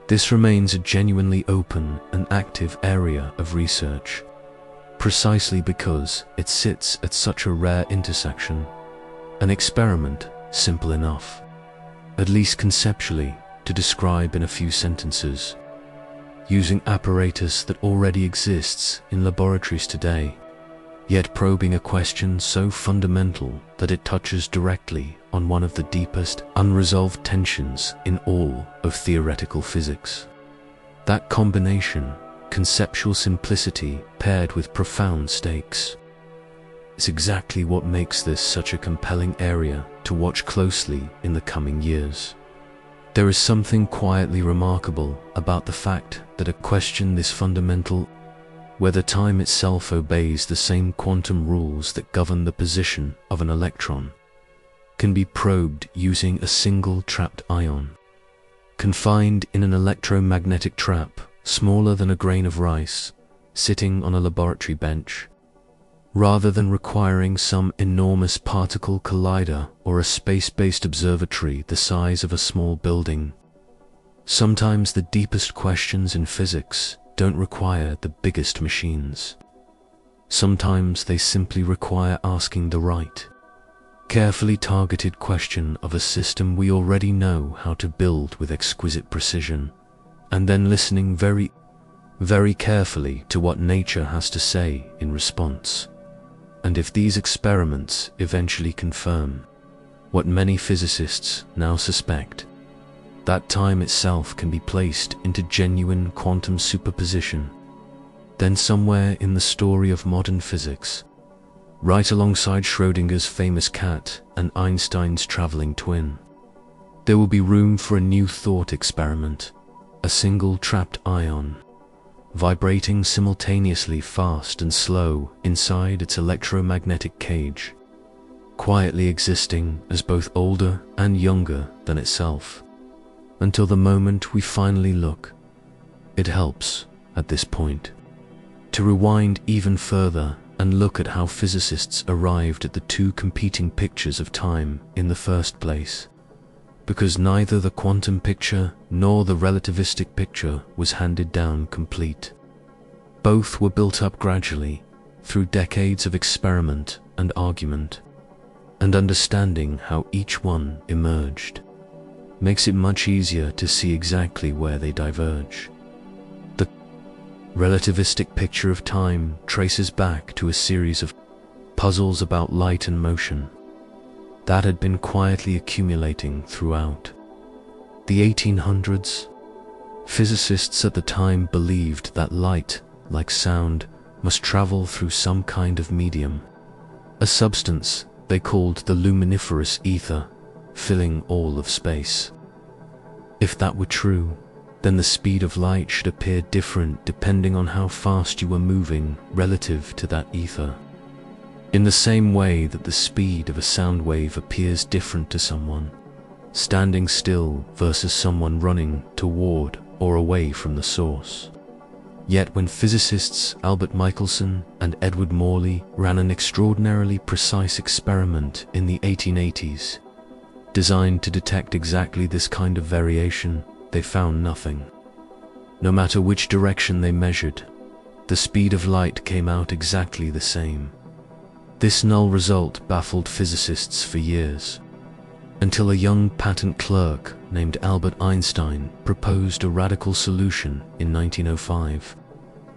This remains a genuinely open and active area of research, precisely because it sits at such a rare intersection, an experiment simple enough, at least conceptually, to describe in a few sentences, using apparatus that already exists in laboratories today, yet probing a question so fundamental that it touches directly on one of the deepest unresolved tensions in all of theoretical physics. That combination, conceptual simplicity paired with profound stakes, is exactly what makes this such a compelling area to watch closely in the coming years. There is something quietly remarkable about the fact that a question this fundamental, whether time itself obeys the same quantum rules that govern the position of an electron, can be probed using a single trapped ion, confined in an electromagnetic trap smaller than a grain of rice, sitting on a laboratory bench, rather than requiring some enormous particle collider or a space-based observatory the size of a small building. Sometimes the deepest questions in physics don't require the biggest machines. Sometimes they simply require asking the right, carefully targeted question of a system we already know how to build with exquisite precision, and then listening very, very carefully to what nature has to say in response. And if these experiments eventually confirm what many physicists now suspect, that time itself can be placed into genuine quantum superposition, then somewhere in the story of modern physics, right alongside Schrödinger's famous cat and Einstein's traveling twin, there will be room for a new thought experiment, a single trapped ion, vibrating simultaneously fast and slow inside its electromagnetic cage, quietly existing as both older and younger than itself, until the moment we finally look. It helps, at this point, to rewind even further and look at how physicists arrived at the two competing pictures of time in the first place, because neither the quantum picture nor the relativistic picture was handed down complete. Both were built up gradually through decades of experiment and argument, and understanding how each one emerged makes it much easier to see exactly where they diverge. The relativistic picture of time traces back to a series of puzzles about light and motion that had been quietly accumulating throughout the 1800s. Physicists at the time believed that light, like sound, must travel through some kind of medium, a substance they called the luminiferous ether, filling all of space. If that were true, then the speed of light should appear different depending on how fast you were moving relative to that ether, in the same way that the speed of a sound wave appears different to someone standing still versus someone running toward or away from the source. Yet when physicists Albert Michelson and Edward Morley ran an extraordinarily precise experiment in the 1880s, designed to detect exactly this kind of variation, they found nothing. No matter which direction they measured, the speed of light came out exactly the same. This null result baffled physicists for years, until a young patent clerk named Albert Einstein proposed a radical solution in 1905.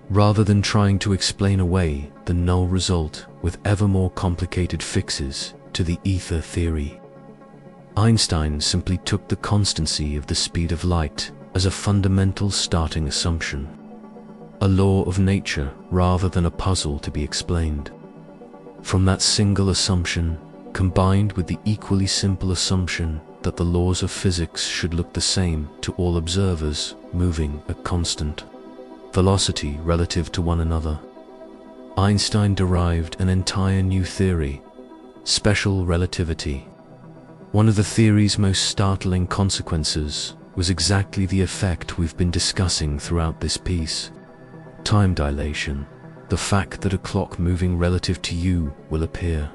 Rather than trying to explain away the null result with ever more complicated fixes to the ether theory, Einstein simply took the constancy of the speed of light as a fundamental starting assumption, a law of nature rather than a puzzle to be explained. From that single assumption, combined with the equally simple assumption that the laws of physics should look the same to all observers moving at constant velocity relative to one another, Einstein derived an entire new theory, special relativity. One of the theory's most startling consequences was exactly the effect we've been discussing throughout this piece: time dilation, the fact that a clock moving relative to you will appear,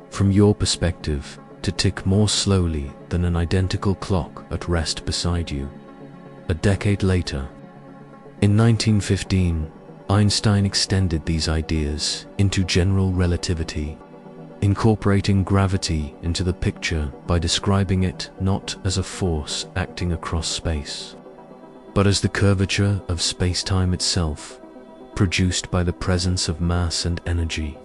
from your perspective, to tick more slowly than an identical clock at rest beside you. A decade later, in 1915, Einstein extended these ideas into general relativity, incorporating gravity into the picture by describing it not as a force acting across space, but as the curvature of space-time itself, produced by the presence of mass and energy.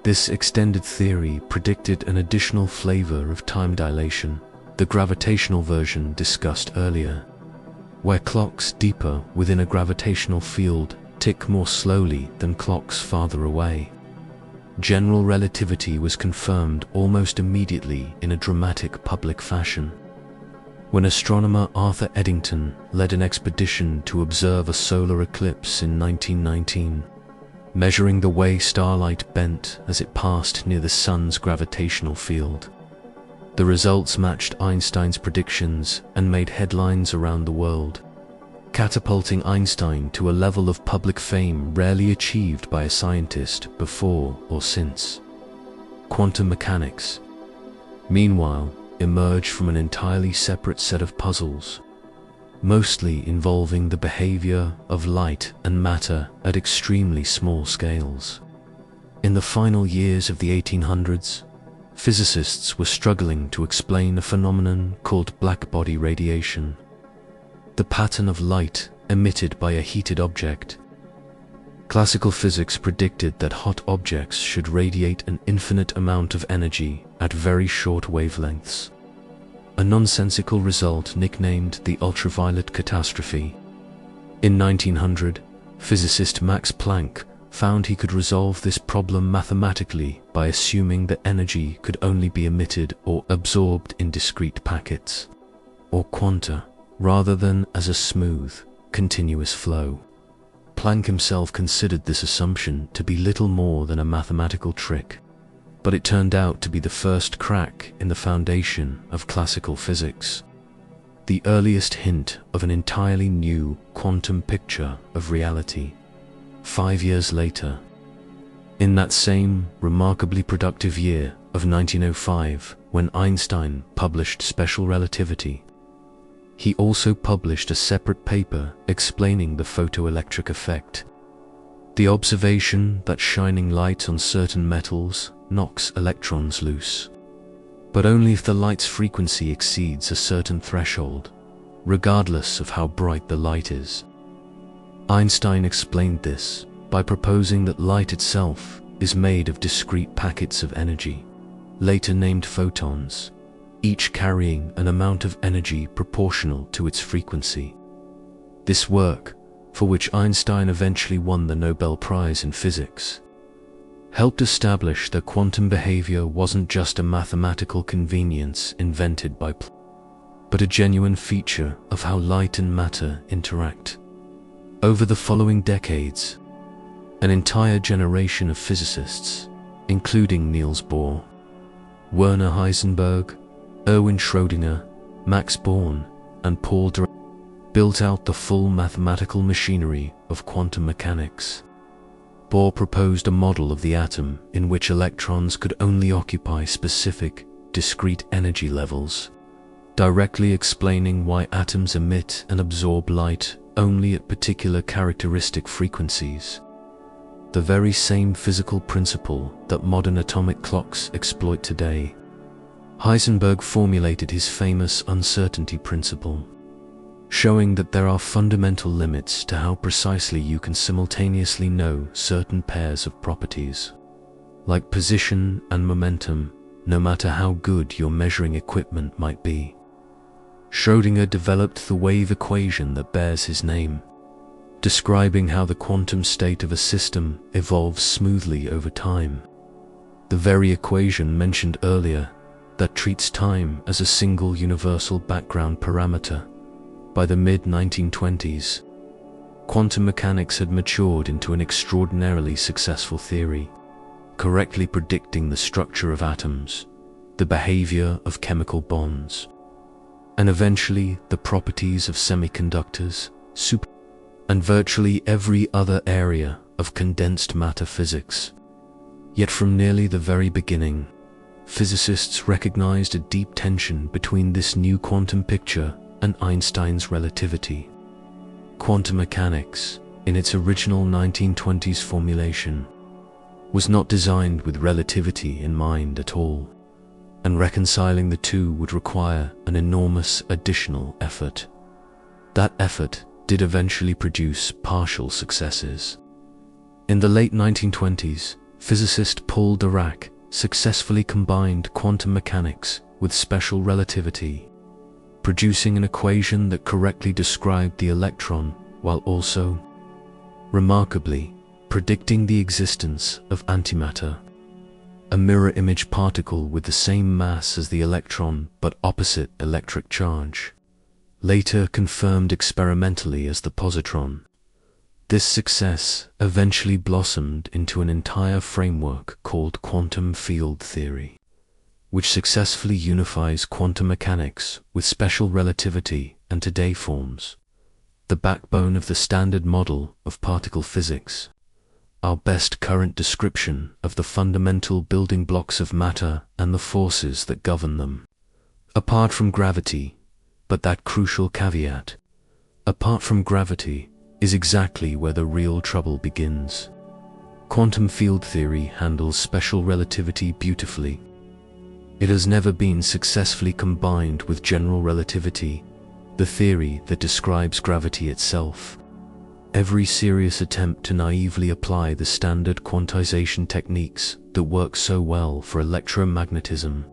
This extended theory predicted an additional flavor of time dilation, the gravitational version discussed earlier, where clocks deeper within a gravitational field tick more slowly than clocks farther away. General relativity was confirmed almost immediately in a dramatic public fashion, when astronomer Arthur Eddington led an expedition to observe a solar eclipse in 1919, measuring the way starlight bent as it passed near the sun's gravitational field. The results matched Einstein's predictions and made headlines around the world, catapulting Einstein to a level of public fame rarely achieved by a scientist before or since. Quantum mechanics, meanwhile, emerged from an entirely separate set of puzzles, mostly involving the behavior of light and matter at extremely small scales. In the final years of the 1800s, physicists were struggling to explain a phenomenon called blackbody radiation, the pattern of light emitted by a heated object. Classical physics predicted that hot objects should radiate an infinite amount of energy at very short wavelengths, a nonsensical result nicknamed the ultraviolet catastrophe. In 1900, physicist Max Planck found he could resolve this problem mathematically by assuming that energy could only be emitted or absorbed in discrete packets, or quanta, rather than as a smooth, continuous flow. Planck himself considered this assumption to be little more than a mathematical trick, but it turned out to be the first crack in the foundation of classical physics, the earliest hint of an entirely new quantum picture of reality. 5 years later, in that same remarkably productive year of 1905, when Einstein published Special Relativity, he also published a separate paper explaining the photoelectric effect, the observation that shining light on certain metals knocks electrons loose, but only if the light's frequency exceeds a certain threshold, regardless of how bright the light is. Einstein explained this by proposing that light itself is made of discrete packets of energy, later named photons, each carrying an amount of energy proportional to its frequency. This work, for which Einstein eventually won the Nobel Prize in Physics, helped establish that quantum behavior wasn't just a mathematical convenience invented by Planck, but a genuine feature of how light and matter interact. Over the following decades, an entire generation of physicists, including Niels Bohr, Werner Heisenberg, Erwin Schrödinger, Max Born, and Paul Dirac, built out the full mathematical machinery of quantum mechanics. Bohr proposed a model of the atom in which electrons could only occupy specific, discrete energy levels, directly explaining why atoms emit and absorb light only at particular characteristic frequencies, the very same physical principle that modern atomic clocks exploit today. Heisenberg formulated his famous uncertainty principle, showing that there are fundamental limits to how precisely you can simultaneously know certain pairs of properties, like position and momentum, no matter how good your measuring equipment might be. Schrödinger developed the wave equation that bears his name, describing how the quantum state of a system evolves smoothly over time. The very equation mentioned earlier that treats time as a single universal background parameter. By the mid-1920s, quantum mechanics had matured into an extraordinarily successful theory, correctly predicting the structure of atoms, the behavior of chemical bonds, and eventually the properties of semiconductors, and virtually every other area of condensed matter physics. Yet from nearly the very beginning, physicists recognized a deep tension between this new quantum picture and Einstein's relativity. Quantum mechanics, in its original 1920s formulation, was not designed with relativity in mind at all, and reconciling the two would require an enormous additional effort. That effort did eventually produce partial successes. In the late 1920s, physicist Paul Dirac successfully combined quantum mechanics with special relativity, producing an equation that correctly described the electron while also, remarkably, predicting the existence of antimatter, a mirror-image particle with the same mass as the electron but opposite electric charge, later confirmed experimentally as the positron. This success eventually blossomed into an entire framework called quantum field theory, which successfully unifies quantum mechanics with special relativity and today forms the backbone of the standard model of particle physics, our best current description of the fundamental building blocks of matter and the forces that govern them. Apart from gravity, but that crucial caveat, apart from gravity, is exactly where the real trouble begins. Quantum field theory handles special relativity beautifully. It has never been successfully combined with general relativity, the theory that describes gravity itself. Every serious attempt to naively apply the standard quantization techniques that work so well for electromagnetism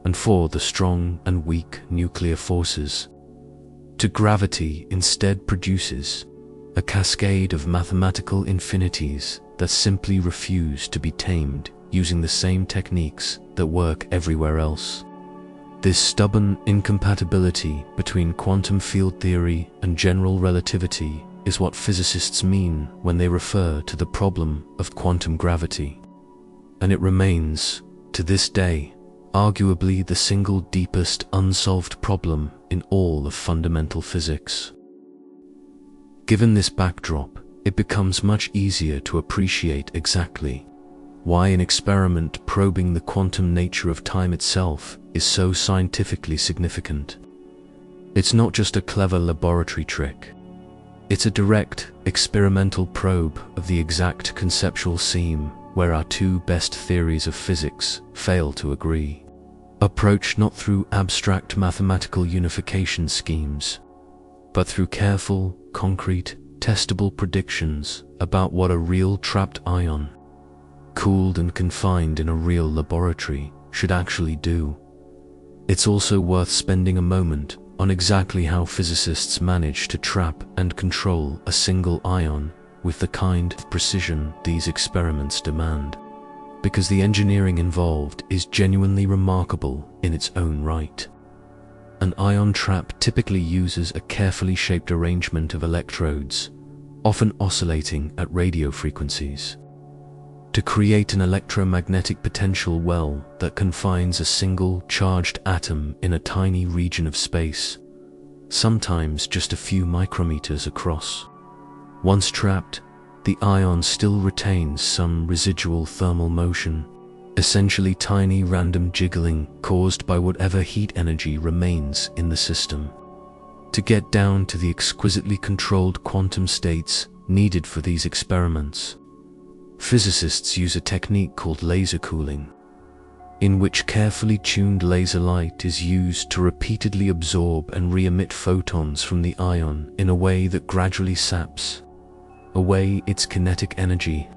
and for the strong and weak nuclear forces to gravity instead produces a cascade of mathematical infinities that simply refuse to be tamed using the same techniques that work everywhere else. This stubborn incompatibility between quantum field theory and general relativity is what physicists mean when they refer to the problem of quantum gravity. And it remains, to this day, arguably the single deepest unsolved problem in all of fundamental physics. Given this backdrop, it becomes much easier to appreciate exactly why an experiment probing the quantum nature of time itself is so scientifically significant. It's not just a clever laboratory trick. It's a direct, experimental probe of the exact conceptual seam where our two best theories of physics fail to agree. Approached not through abstract mathematical unification schemes, but through careful, concrete, testable predictions about what a real trapped ion, cooled and confined in a real laboratory, should actually do. It's also worth spending a moment on exactly how physicists manage to trap and control a single ion with the kind of precision these experiments demand, because the engineering involved is genuinely remarkable in its own right. An ion trap typically uses a carefully shaped arrangement of electrodes, often oscillating at radio frequencies, to create an electromagnetic potential well that confines a single charged atom in a tiny region of space, sometimes just a few micrometers across. Once trapped, the ion still retains some residual thermal motion, essentially tiny random jiggling caused by whatever heat energy remains in the system. To get down to the exquisitely controlled quantum states needed for these experiments, physicists use a technique called laser cooling, in which carefully tuned laser light is used to repeatedly absorb and re-emit photons from the ion in a way that gradually saps away its kinetic energy,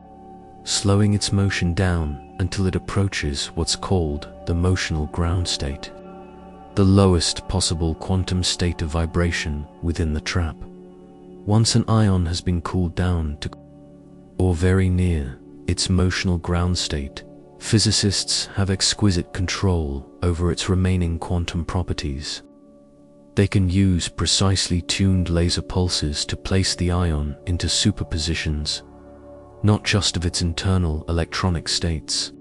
slowing its motion down until it approaches what's called the motional ground state, the lowest possible quantum state of vibration within the trap. Once an ion has been cooled down to, or very near, its motional ground state, physicists have exquisite control over its remaining quantum properties. They can use precisely tuned laser pulses to place the ion into superpositions, not just of its internal electronic states,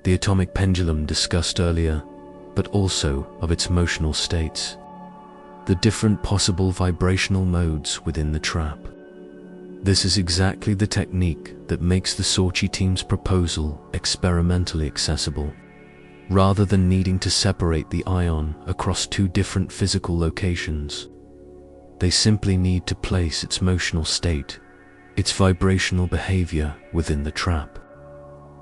the atomic pendulum discussed earlier, but also of its motional states, the different possible vibrational modes within the trap. This is exactly the technique that makes the Sochi team's proposal experimentally accessible. Rather than needing to separate the ion across two different physical locations, they simply need to place its motional state, its vibrational behavior within the trap,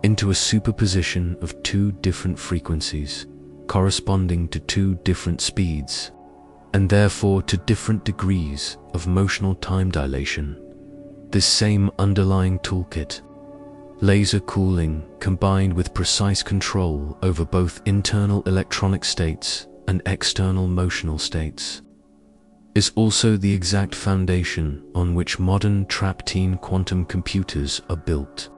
into a superposition of two different frequencies, corresponding to two different speeds, and therefore to different degrees of motional time dilation. This same underlying toolkit, laser cooling combined with precise control over both internal electronic states and external motional states, is also the exact foundation on which modern trap-team quantum computers are built.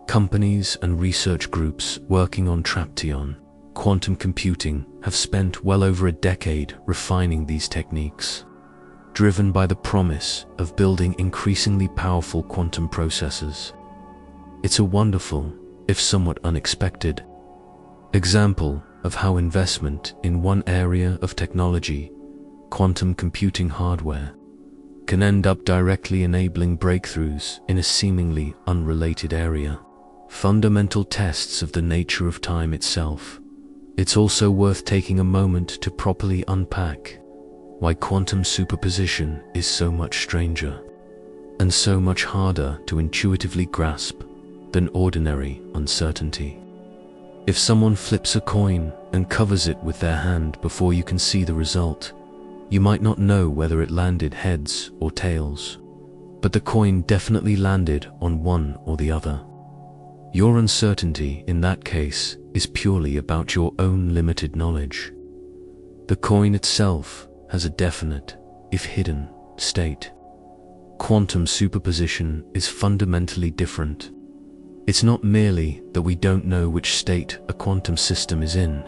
Companies and research groups working on traption quantum computing have spent well over a decade refining these techniques, driven by the promise of building increasingly powerful quantum processors. It's a wonderful, if somewhat unexpected, example of how investment in one area of technology, quantum computing hardware, can end up directly enabling breakthroughs in a seemingly unrelated area, fundamental tests of the nature of time itself. It's also worth taking a moment to properly unpack why quantum superposition is so much stranger and so much harder to intuitively grasp than ordinary uncertainty. If someone flips a coin and covers it with their hand before you can see the result, you might not know whether it landed heads or tails, but the coin definitely landed on one or the other. Your uncertainty in that case is purely about your own limited knowledge. The coin itself has a definite, if hidden, state. Quantum superposition is fundamentally different. It's not merely that we don't know which state a quantum system is in.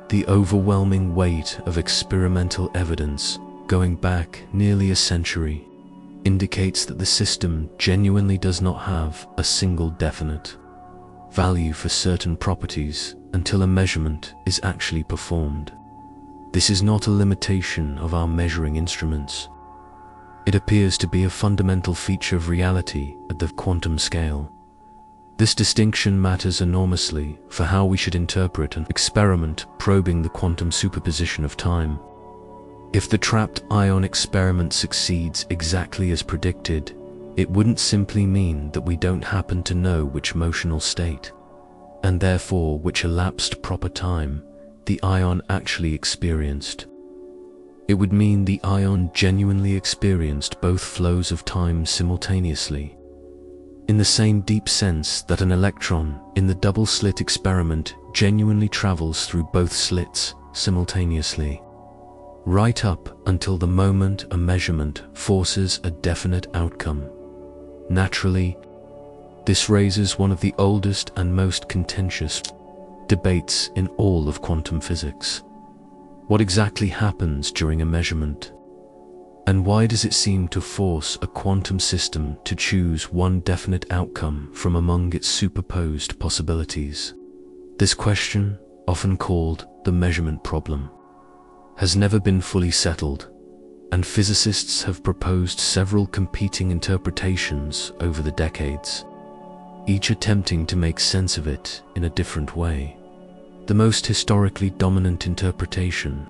The overwhelming weight of experimental evidence going back nearly a century indicates that the system genuinely does not have a single definite value for certain properties until a measurement is actually performed. This is not a limitation of our measuring instruments. It appears to be a fundamental feature of reality at the quantum scale. This distinction matters enormously for how we should interpret an experiment probing the quantum superposition of time. If the trapped ion experiment succeeds exactly as predicted, it wouldn't simply mean that we don't happen to know which motional state, and therefore which elapsed proper time, the ion actually experienced. It would mean the ion genuinely experienced both flows of time simultaneously, in the same deep sense that an electron in the double-slit experiment genuinely travels through both slits simultaneously, right up until the moment a measurement forces a definite outcome. Naturally, this raises one of the oldest and most contentious debates in all of quantum physics. What exactly happens during a measurement? And why does it seem to force a quantum system to choose one definite outcome from among its superposed possibilities? This question, often called the measurement problem, has never been fully settled, and physicists have proposed several competing interpretations over the decades, each attempting to make sense of it in a different way. The most historically dominant interpretation,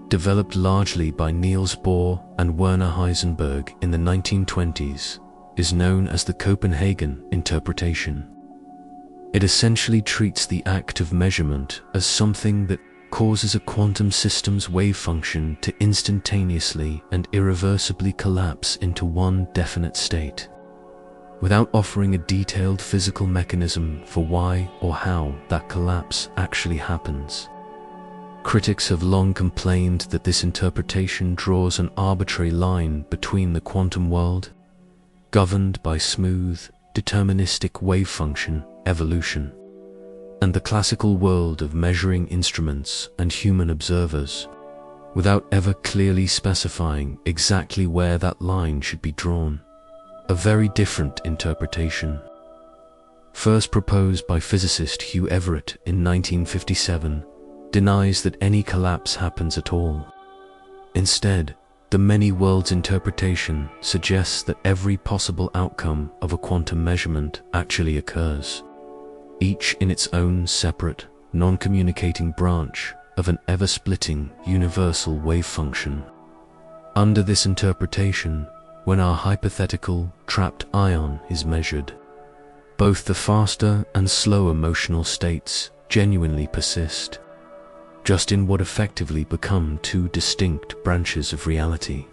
developed largely by Niels Bohr and Werner Heisenberg in the 1920s, is known as the Copenhagen interpretation. It essentially treats the act of measurement as something that causes a quantum system's wave function to instantaneously and irreversibly collapse into one definite state, without offering a detailed physical mechanism for why or how that collapse actually happens. Critics have long complained that this interpretation draws an arbitrary line between the quantum world, governed by smooth, deterministic wave function evolution, and the classical world of measuring instruments and human observers, without ever clearly specifying exactly where that line should be drawn. A very different interpretation, first proposed by physicist Hugh Everett in 1957, denies that any collapse happens at all. Instead, the many worlds interpretation suggests that every possible outcome of a quantum measurement actually occurs, each in its own separate, non-communicating branch of an ever-splitting universal wave function. Under this interpretation, when our hypothetical trapped ion is measured, both the faster and slower motional states genuinely persist, just in what effectively become two distinct branches of reality,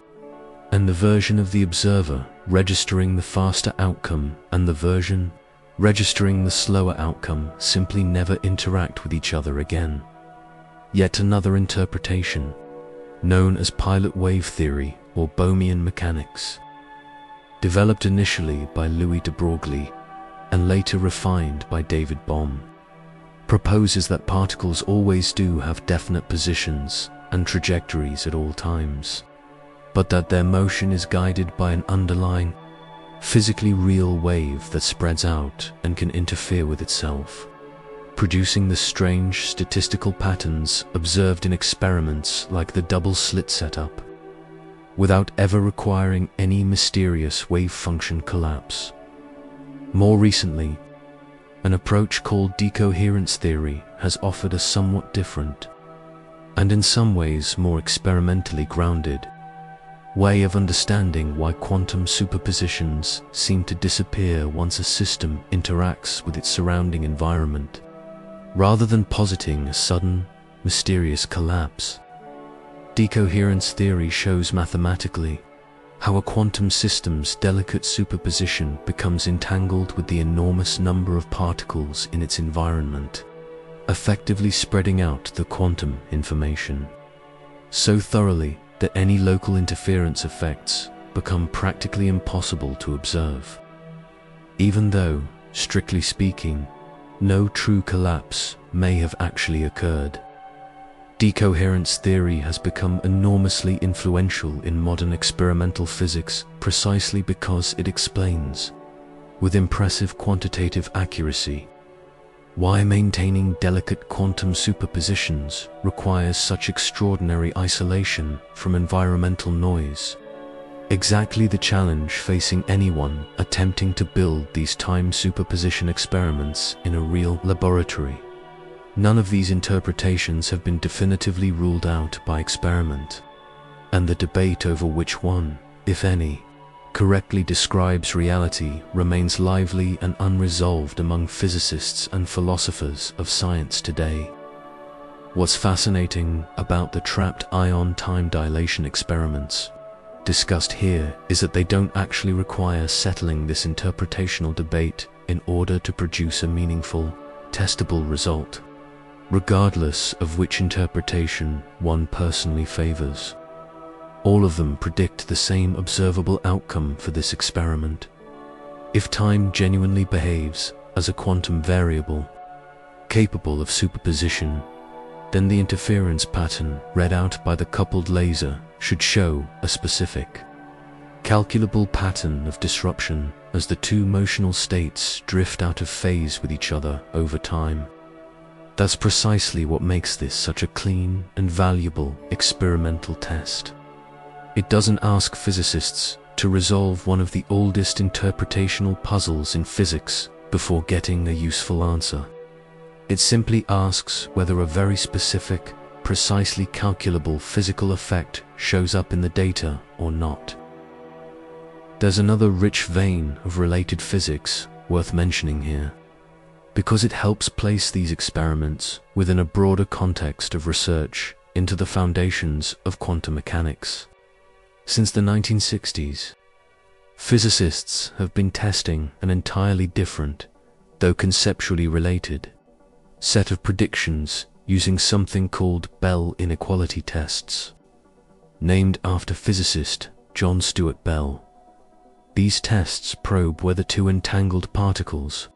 and the version of the observer registering the faster outcome and the version registering the slower outcome simply never interact with each other again. Yet another interpretation, known as pilot wave theory or Bohmian mechanics, developed initially by Louis de Broglie and later refined by David Bohm, proposes that particles always do have definite positions and trajectories at all times, but that their motion is guided by an underlying, physically real wave that spreads out and can interfere with itself, producing the strange statistical patterns observed in experiments like the double-slit setup, without ever requiring any mysterious wave function collapse. More recently, an approach called decoherence theory has offered a somewhat different, and in some ways more experimentally grounded, way of understanding why quantum superpositions seem to disappear once a system interacts with its surrounding environment, rather than positing a sudden, mysterious collapse. Decoherence theory shows mathematically how a quantum system's delicate superposition becomes entangled with the enormous number of particles in its environment, effectively spreading out the quantum information so thoroughly that any local interference effects become practically impossible to observe, even though, strictly speaking, no true collapse may have actually occurred. Decoherence theory has become enormously influential in modern experimental physics precisely because it explains, with impressive quantitative accuracy, why maintaining delicate quantum superpositions requires such extraordinary isolation from environmental noise. Exactly the challenge facing anyone attempting to build these time superposition experiments in a real laboratory. None of these interpretations have been definitively ruled out by experiment, and the debate over which one, if any, correctly describes reality remains lively and unresolved among physicists and philosophers of science today. What's fascinating about the trapped ion time dilation experiments discussed here is that they don't actually require settling this interpretational debate in order to produce a meaningful, testable result, regardless of which interpretation one personally favors. All of them predict the same observable outcome for this experiment. If time genuinely behaves as a quantum variable, capable of superposition, then the interference pattern read out by the coupled laser should show a specific, calculable pattern of disruption as the two motional states drift out of phase with each other over time. That's precisely what makes this such a clean and valuable experimental test. It doesn't ask physicists to resolve one of the oldest interpretational puzzles in physics before getting a useful answer. It simply asks whether a very specific, precisely calculable physical effect shows up in the data or not. There's another rich vein of related physics worth mentioning here, because it helps place these experiments within a broader context of research into the foundations of quantum mechanics. Since the 1960s, physicists have been testing an entirely different, though conceptually related, set of predictions using something called Bell inequality tests, named after physicist John Stuart Bell. These tests probe whether two entangled particles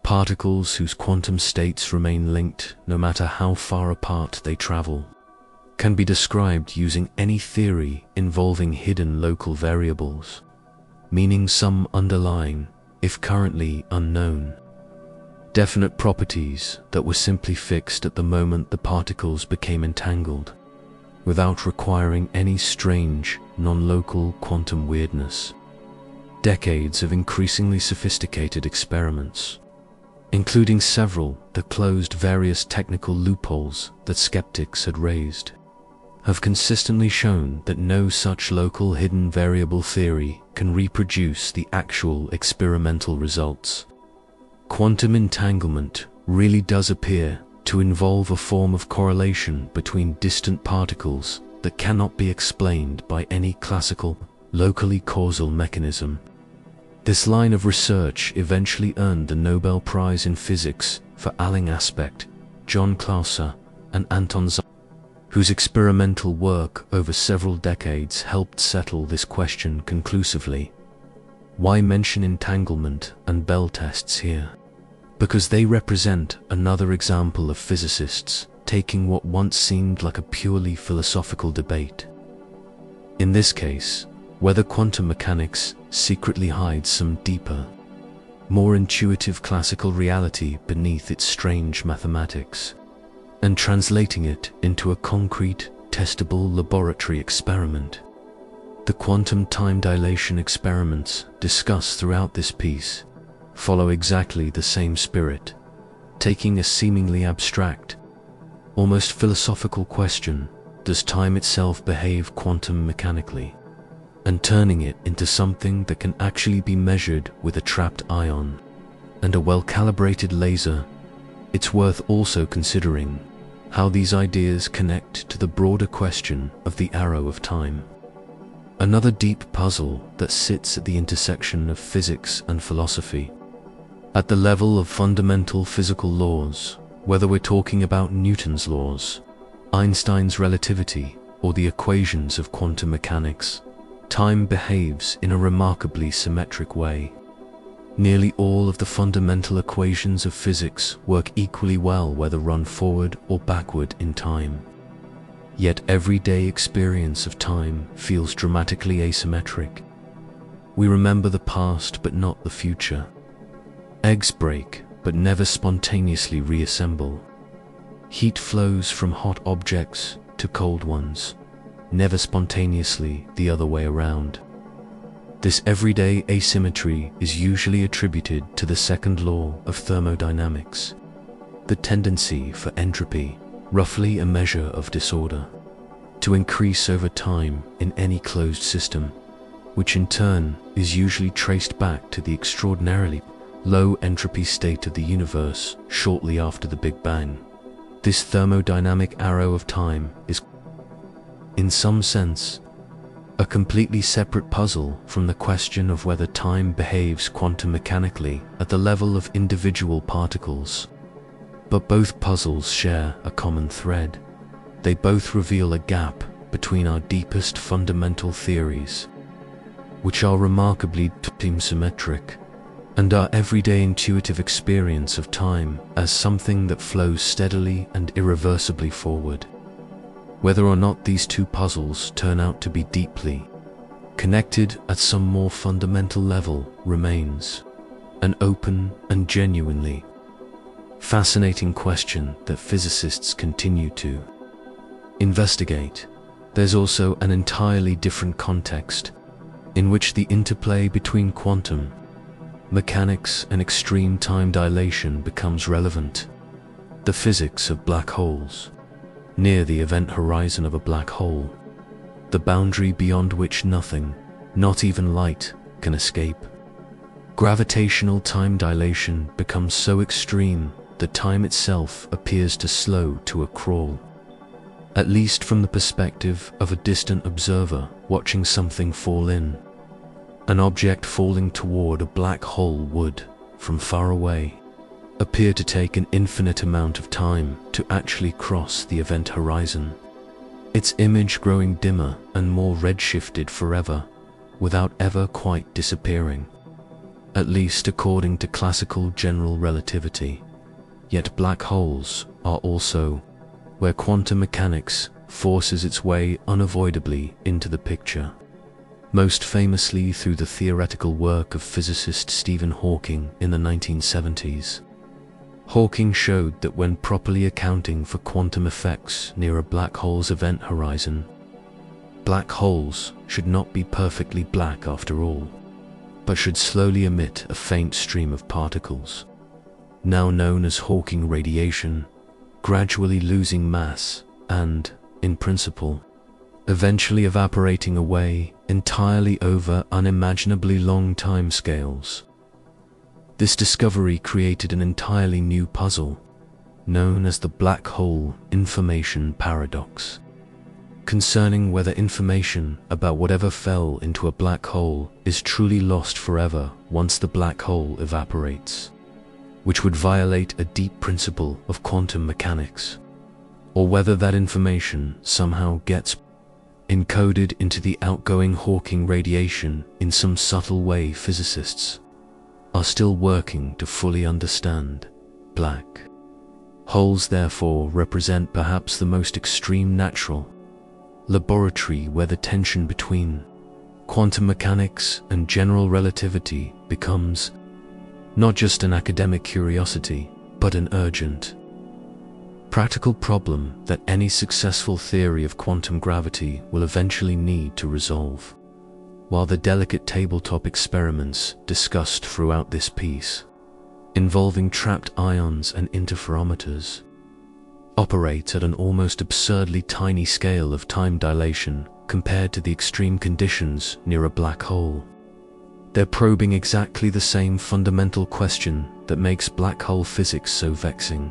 whose quantum states remain linked no matter how far apart they travel, can be described using any theory involving hidden local variables, meaning some underlying, if currently unknown, definite properties that were simply fixed at the moment the particles became entangled, without requiring any strange, non-local quantum weirdness. Decades of increasingly sophisticated experiments, including several that closed various technical loopholes that skeptics had raised, have consistently shown that no such local hidden variable theory can reproduce the actual experimental results. Quantum entanglement really does appear to involve a form of correlation between distant particles that cannot be explained by any classical, locally causal mechanism. This line of research eventually earned the Nobel Prize in Physics for Alling Aspect, John Clauser, and Anton Zehnder, whose experimental work over several decades helped settle this question conclusively. Why mention entanglement and Bell tests here? Because they represent another example of physicists taking what once seemed like a purely philosophical debate. In this case, whether quantum mechanics secretly hides some deeper, more intuitive classical reality beneath its strange mathematics, and translating it into a concrete, testable laboratory experiment. The quantum time dilation experiments discussed throughout this piece follow exactly the same spirit, taking a seemingly abstract, almost philosophical question, does time itself behave quantum mechanically, and turning it into something that can actually be measured with a trapped ion and a well-calibrated laser. It's worth also considering how these ideas connect to the broader question of the arrow of time, another deep puzzle that sits at the intersection of physics and philosophy. At the level of fundamental physical laws, whether we're talking about Newton's laws, Einstein's relativity, or the equations of quantum mechanics, time behaves in a remarkably symmetric way. Nearly all of the fundamental equations of physics work equally well whether run forward or backward in time. Yet everyday experience of time feels dramatically asymmetric. We remember the past but not the future. Eggs break but never spontaneously reassemble. Heat flows from hot objects to cold ones, never spontaneously the other way around. This everyday asymmetry is usually attributed to the second law of thermodynamics, the tendency for entropy, roughly a measure of disorder, to increase over time in any closed system, which in turn is usually traced back to the extraordinarily low entropy state of the universe shortly after the Big Bang. This thermodynamic arrow of time is, in some sense, a completely separate puzzle from the question of whether time behaves quantum mechanically at the level of individual particles. But both puzzles share a common thread. They both reveal a gap between our deepest fundamental theories, which are remarkably time-symmetric, and our everyday intuitive experience of time as something that flows steadily and irreversibly forward. Whether or not these two puzzles turn out to be deeply connected at some more fundamental level remains an open and genuinely fascinating question that physicists continue to investigate. There's also an entirely different context in which the interplay between quantum mechanics and extreme time dilation becomes relevant. The physics of black holes. Near the event horizon of a black hole, the boundary beyond which nothing, not even light, can escape. Gravitational time dilation becomes so extreme that time itself appears to slow to a crawl, at least from the perspective of a distant observer watching something fall in. An object falling toward a black hole would, from far away, appear to take an infinite amount of time to actually cross the event horizon, its image growing dimmer and more redshifted forever, without ever quite disappearing, at least according to classical general relativity. Yet black holes are also where quantum mechanics forces its way unavoidably into the picture, most famously through the theoretical work of physicist Stephen Hawking in the 1970s. Hawking showed that when properly accounting for quantum effects near a black hole's event horizon, black holes should not be perfectly black after all, but should slowly emit a faint stream of particles, now known as Hawking radiation, gradually losing mass and, in principle, eventually evaporating away entirely over unimaginably long timescales. This discovery created an entirely new puzzle, known as the black hole information paradox, concerning whether information about whatever fell into a black hole is truly lost forever once the black hole evaporates, which would violate a deep principle of quantum mechanics, or whether that information somehow gets encoded into the outgoing Hawking radiation in some subtle way. Physicists are still working to fully understand. Black holes therefore represent perhaps the most extreme natural laboratory where the tension between quantum mechanics and general relativity becomes not just an academic curiosity, but an urgent, practical problem that any successful theory of quantum gravity will eventually need to resolve. While the delicate tabletop experiments discussed throughout this piece, involving trapped ions and interferometers, operate at an almost absurdly tiny scale of time dilation compared to the extreme conditions near a black hole, they're probing exactly the same fundamental question that makes black hole physics so vexing.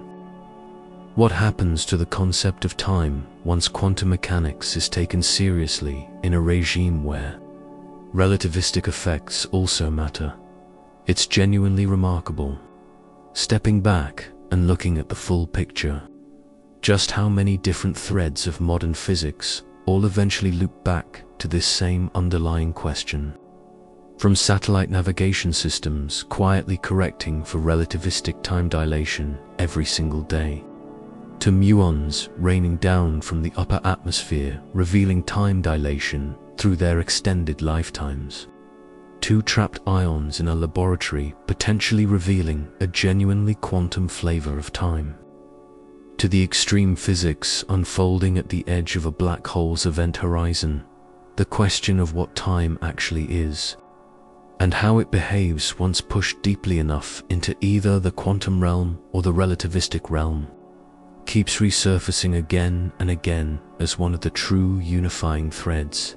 What happens to the concept of time once quantum mechanics is taken seriously in a regime where relativistic effects also matter? It's genuinely remarkable, stepping back and looking at the full picture, just how many different threads of modern physics all eventually loop back to this same underlying question. From satellite navigation systems quietly correcting for relativistic time dilation every single day, to muons raining down from the upper atmosphere, revealing time dilation through their extended lifetimes. 2 trapped ions in a laboratory, potentially revealing a genuinely quantum flavor of time. To the extreme physics unfolding at the edge of a black hole's event horizon, the question of what time actually is, and how it behaves once pushed deeply enough into either the quantum realm or the relativistic realm, keeps resurfacing again and again as one of the true unifying threads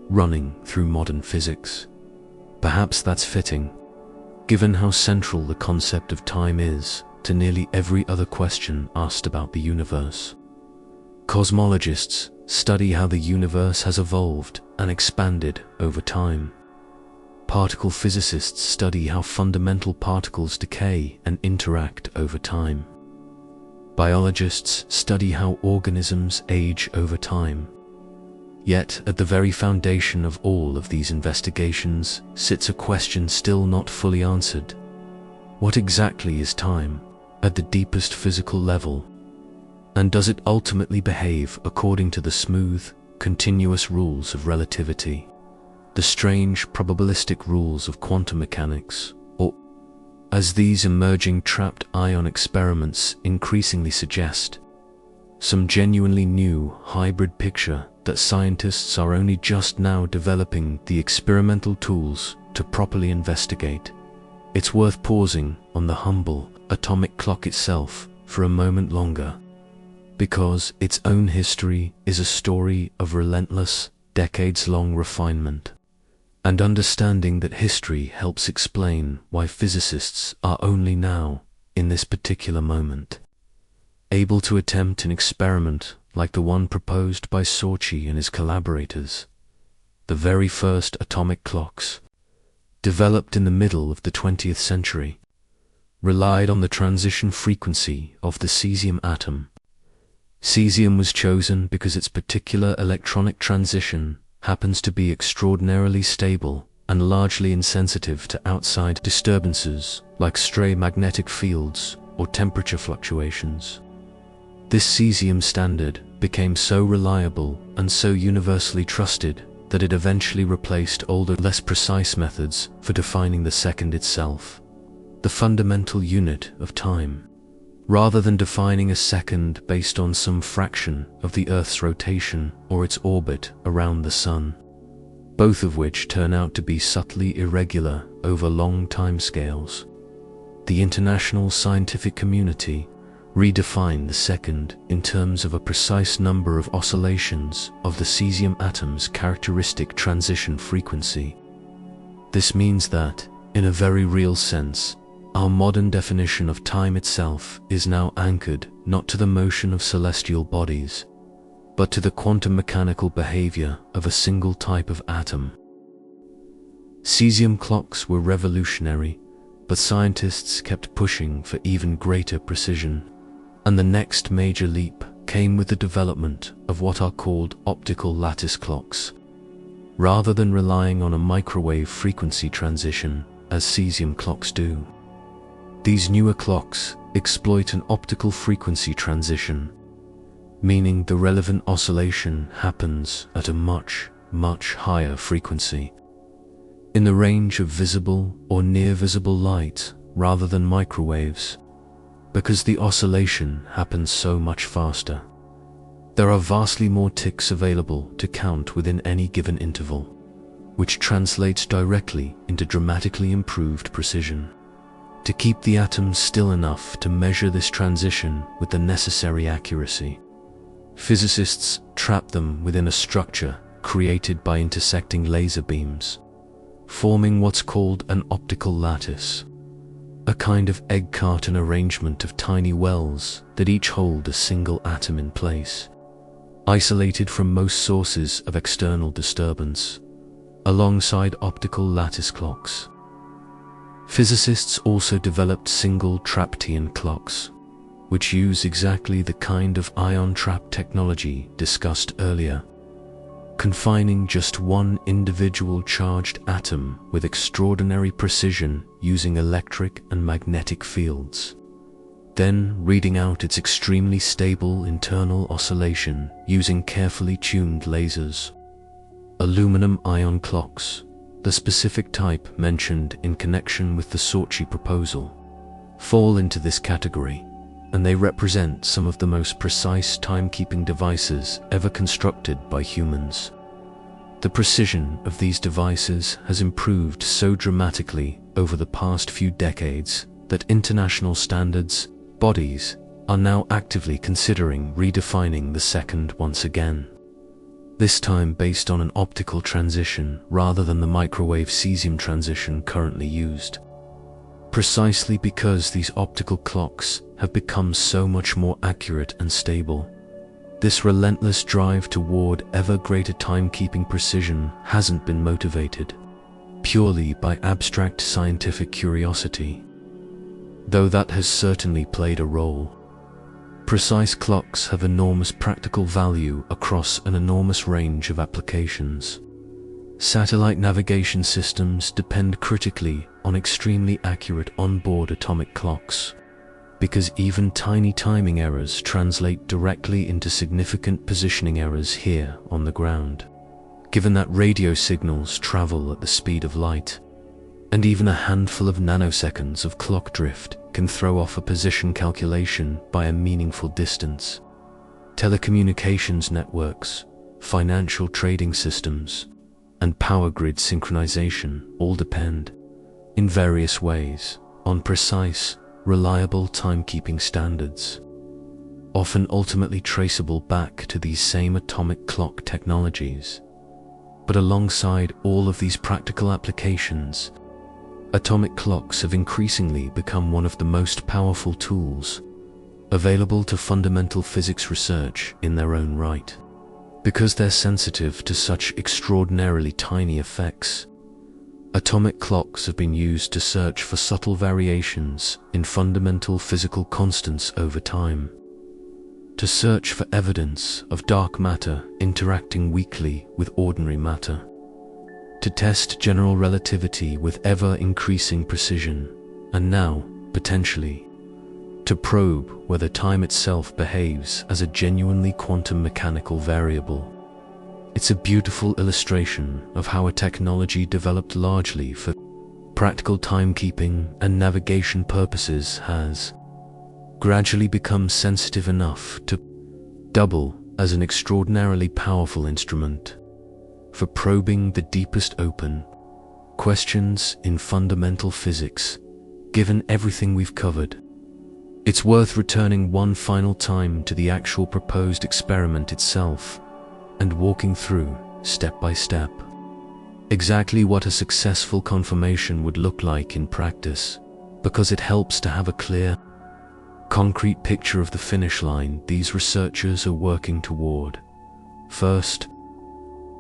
running through modern physics. Perhaps that's fitting, given how central the concept of time is to nearly every other question asked about the universe. Cosmologists study how the universe has evolved and expanded over time. Particle physicists study how fundamental particles decay and interact over time. Biologists study how organisms age over time. Yet, at the very foundation of all of these investigations sits a question still not fully answered. What exactly is time, at the deepest physical level? And does it ultimately behave according to the smooth, continuous rules of relativity, the strange probabilistic rules of quantum mechanics, or, as these emerging trapped ion experiments increasingly suggest, some genuinely new hybrid picture that scientists are only just now developing the experimental tools to properly investigate? It's worth pausing on the humble atomic clock itself for a moment longer, because its own history is a story of relentless, decades-long refinement, and understanding that history helps explain why physicists are only now, in this particular moment, able to attempt an experiment like the one proposed by Scorchi and his collaborators. The very first atomic clocks, developed in the middle of the 20th century, relied on the transition frequency of the cesium atom. Cesium was chosen because its particular electronic transition happens to be extraordinarily stable and largely insensitive to outside disturbances like stray magnetic fields or temperature fluctuations. This cesium standard became so reliable and so universally trusted that it eventually replaced older, less precise methods for defining the second itself, the fundamental unit of time, rather than defining a second based on some fraction of the Earth's rotation or its orbit around the Sun, both of which turn out to be subtly irregular over long timescales. The international scientific community redefined the second in terms of a precise number of oscillations of the cesium atom's characteristic transition frequency. This means that, in a very real sense, our modern definition of time itself is now anchored not to the motion of celestial bodies, but to the quantum mechanical behavior of a single type of atom. Cesium clocks were revolutionary, but scientists kept pushing for even greater precision, and the next major leap came with the development of what are called optical lattice clocks. Rather than relying on a microwave frequency transition, as cesium clocks do, these newer clocks exploit an optical frequency transition, meaning the relevant oscillation happens at a much, much higher frequency, in the range of visible or near visible light rather than microwaves. Because the oscillation happens so much faster, there are vastly more ticks available to count within any given interval, which translates directly into dramatically improved precision. To keep the atoms still enough to measure this transition with the necessary accuracy, physicists trap them within a structure created by intersecting laser beams, forming what's called an optical lattice, a kind of egg carton arrangement of tiny wells that each hold a single atom in place, isolated from most sources of external disturbance, alongside optical lattice clocks. Physicists also developed single Traptian clocks, which use exactly the kind of ion trap technology discussed earlier, confining just one individual charged atom with extraordinary precision using electric and magnetic fields. then reading out its extremely stable internal oscillation using carefully tuned lasers. Aluminum ion clocks, the specific type mentioned in connection with the Sochi proposal, fall into this category, and they represent some of the most precise timekeeping devices ever constructed by humans. The precision of these devices has improved so dramatically over the past few decades that international standards bodies are now actively considering redefining the second once again, this time based on an optical transition rather than the microwave cesium transition currently used. Precisely because these optical clocks have become so much more accurate and stable, this relentless drive toward ever greater timekeeping precision hasn't been motivated purely by abstract scientific curiosity, though that has certainly played a role. Precise clocks have enormous practical value across an enormous range of applications. Satellite navigation systems depend critically on extremely accurate onboard atomic clocks, because even tiny timing errors translate directly into significant positioning errors here on the ground, given that radio signals travel at the speed of light, and even a handful of nanoseconds of clock drift can throw off a position calculation by a meaningful distance. Telecommunications networks, financial trading systems, and power grid synchronization all depend, in various ways, on precise, reliable timekeeping standards, often ultimately traceable back to these same atomic clock technologies. But alongside all of these practical applications, atomic clocks have increasingly become one of the most powerful tools available to fundamental physics research in their own right. Because they're sensitive to such extraordinarily tiny effects, atomic clocks have been used to search for subtle variations in fundamental physical constants over time, to search for evidence of dark matter interacting weakly with ordinary matter, to test general relativity with ever-increasing precision, and now, potentially, to probe whether time itself behaves as a genuinely quantum mechanical variable. It's a beautiful illustration of how a technology developed largely for practical timekeeping and navigation purposes has gradually become sensitive enough to double as an extraordinarily powerful instrument for probing the deepest open questions in fundamental physics. Given everything we've covered, it's worth returning one final time to the actual proposed experiment itself and walking through, step by step, exactly what a successful confirmation would look like in practice, because it helps to have a clear, concrete picture of the finish line these researchers are working toward. First,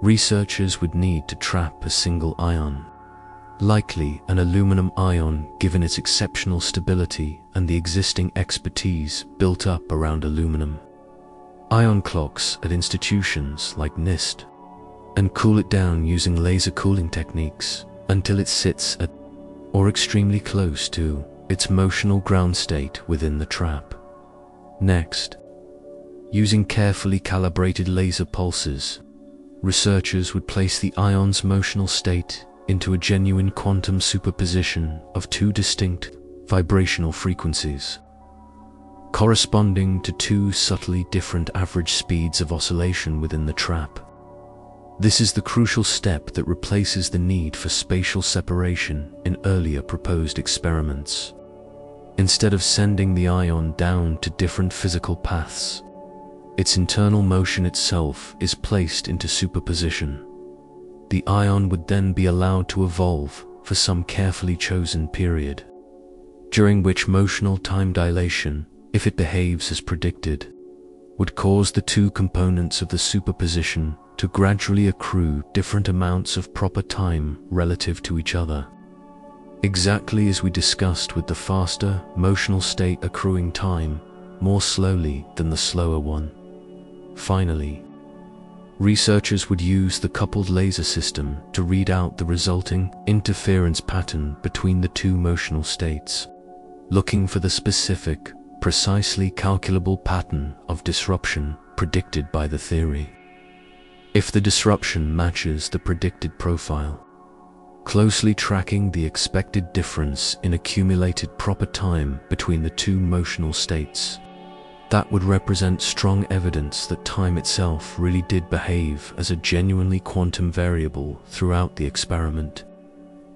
researchers would need to trap a single ion, likely an aluminum ion given its exceptional stability and the existing expertise built up around aluminum ion clocks at institutions like NIST, and cool it down using laser cooling techniques until it sits at, or extremely close to, its motional ground state within the trap. Next, using carefully calibrated laser pulses, researchers would place the ion's motional state into a genuine quantum superposition of two distinct vibrational frequencies, corresponding to two subtly different average speeds of oscillation within the trap. This is the crucial step that replaces the need for spatial separation in earlier proposed experiments. Instead of sending the ion down to different physical paths, its internal motion itself is placed into superposition. The ion would then be allowed to evolve for some carefully chosen period, during which motional time dilation, if it behaves as predicted, would cause the two components of the superposition to gradually accrue different amounts of proper time relative to each other, exactly as we discussed with the faster motional state accruing time more slowly than the slower one. Finally, researchers would use the coupled laser system to read out the resulting interference pattern between the two motional states, looking for the specific precisely calculable pattern of disruption predicted by the theory. If the disruption matches the predicted profile, closely tracking the expected difference in accumulated proper time between the two motional states, that would represent strong evidence that time itself really did behave as a genuinely quantum variable throughout the experiment,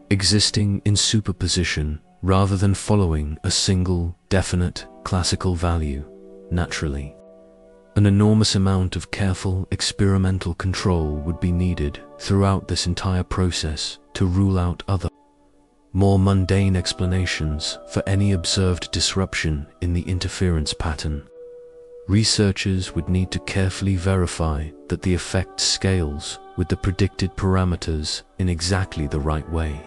existing in superposition rather than following a single, definite, classical value, naturally. An enormous amount of careful experimental control would be needed throughout this entire process to rule out other, more mundane explanations for any observed disruption in the interference pattern. Researchers would need to carefully verify that the effect scales with the predicted parameters in exactly the right way,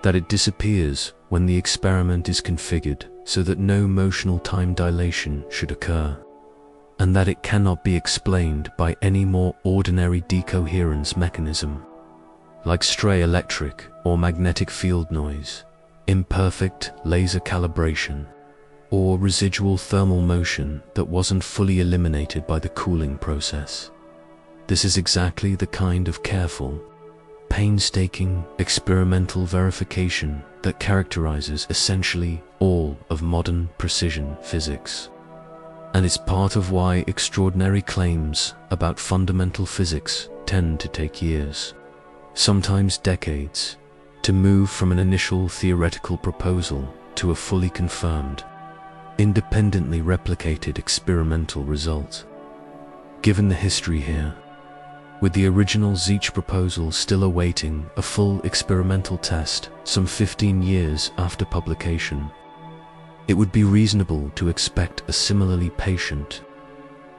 that it disappears when the experiment is configured so that no motional time dilation should occur, and that it cannot be explained by any more ordinary decoherence mechanism, like stray electric or magnetic field noise, imperfect laser calibration, or residual thermal motion that wasn't fully eliminated by the cooling process. This is exactly the kind of careful, painstaking experimental verification that characterizes essentially all of modern precision physics. And it's part of why extraordinary claims about fundamental physics tend to take years, sometimes decades, to move from an initial theoretical proposal to a fully confirmed, independently replicated experimental result. Given the history here, with the original Zech proposal still awaiting a full experimental test some 15 years after publication, it would be reasonable to expect a similarly patient,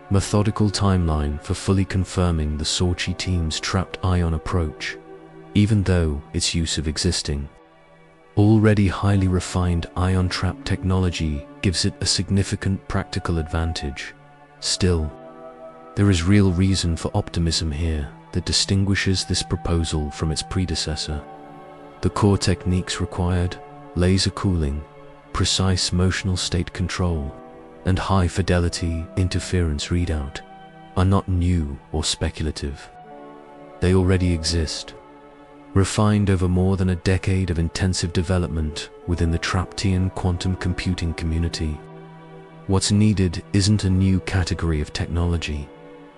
methodical timeline for fully confirming the Sochi team's trapped ion approach, even though its use of existing, already highly refined ion trap technology gives it a significant practical advantage. Still, there is real reason for optimism here that distinguishes this proposal from its predecessor. The core techniques required, laser cooling, precise motional state control, and high-fidelity interference readout, are not new or speculative. They already exist, refined over more than a decade of intensive development within the Traptian quantum computing community. What's needed isn't a new category of technology,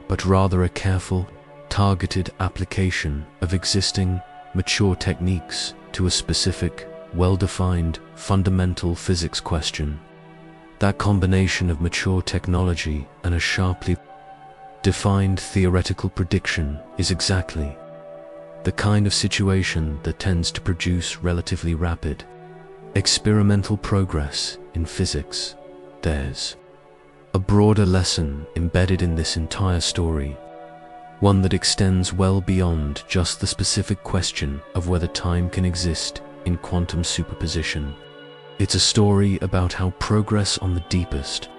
but rather a careful, targeted application of existing, mature techniques to a specific, well-defined, fundamental physics question. That combination of mature technology and a sharply defined theoretical prediction is exactly the kind of situation that tends to produce relatively rapid, experimental progress in physics. There's a broader lesson embedded in this entire story, one that extends well beyond just the specific question of whether time can exist in quantum superposition. It's a story about how progress on the deepest,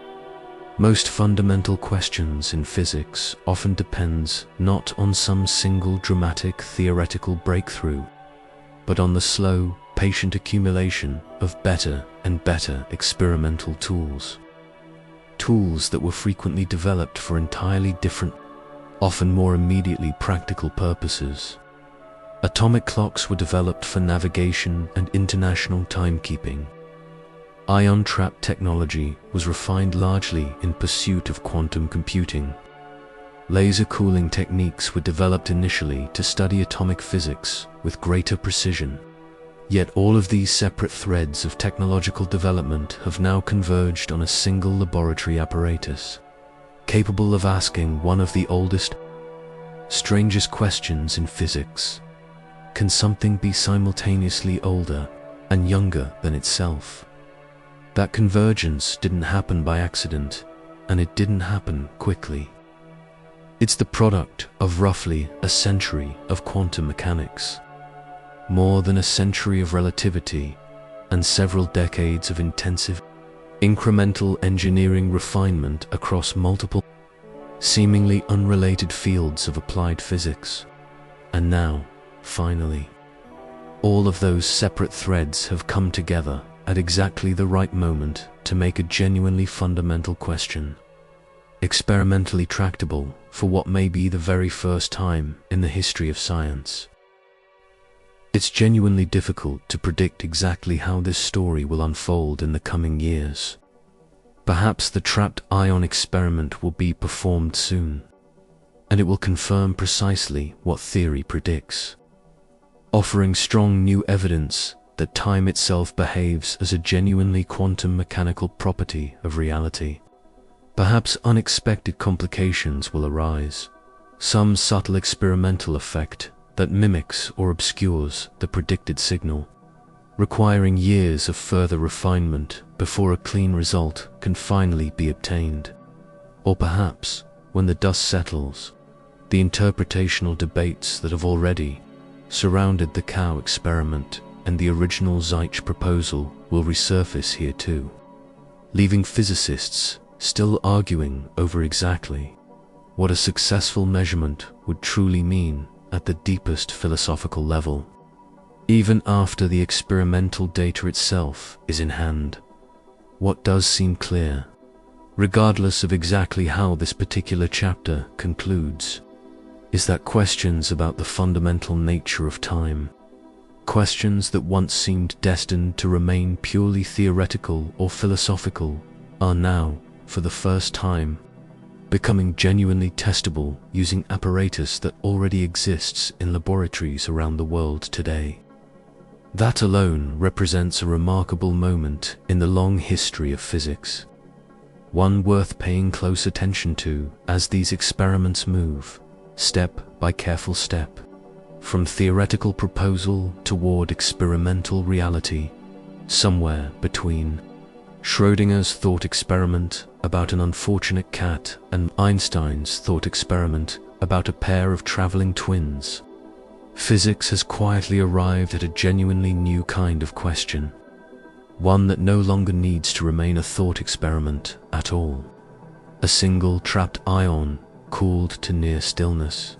most fundamental questions in physics often depends not on some single dramatic theoretical breakthrough, but on the slow, patient accumulation of better and better experimental tools. Tools that were frequently developed for entirely different, often more immediately practical purposes. Atomic clocks were developed for navigation and international timekeeping. Ion trap technology was refined largely in pursuit of quantum computing. Laser cooling techniques were developed initially to study atomic physics with greater precision. Yet all of these separate threads of technological development have now converged on a single laboratory apparatus, capable of asking one of the oldest, strangest questions in physics. Can something be simultaneously older and younger than itself? That convergence didn't happen by accident, and it didn't happen quickly. It's the product of roughly a century of quantum mechanics, more than a century of relativity, and several decades of intensive, incremental engineering refinement across multiple, seemingly unrelated fields of applied physics. And now, finally, all of those separate threads have come together at exactly the right moment to make a genuinely fundamental question experimentally tractable for what may be the very first time in the history of science. It's genuinely difficult to predict exactly how this story will unfold in the coming years. Perhaps the trapped ion experiment will be performed soon, and it will confirm precisely what theory predicts, offering strong new evidence that time itself behaves as a genuinely quantum mechanical property of reality. Perhaps unexpected complications will arise, some subtle experimental effect that mimics or obscures the predicted signal, requiring years of further refinement before a clean result can finally be obtained. Or perhaps, when the dust settles, the interpretational debates that have already surrounded the cow experiment and the original Zehnder proposal will resurface here too, leaving physicists still arguing over exactly what a successful measurement would truly mean at the deepest philosophical level. Even after the experimental data itself is in hand, what does seem clear, regardless of exactly how this particular chapter concludes, is that questions about the fundamental nature of time, questions that once seemed destined to remain purely theoretical or philosophical, are now, for the first time, becoming genuinely testable using apparatus that already exists in laboratories around the world today. That alone represents a remarkable moment in the long history of physics, one worth paying close attention to as these experiments move, step by careful step, from theoretical proposal toward experimental reality, somewhere between Schrödinger's thought experiment about an unfortunate cat and Einstein's thought experiment about a pair of traveling twins. Physics has quietly arrived at a genuinely new kind of question, one that no longer needs to remain a thought experiment at all. A single trapped ion cooled to near stillness,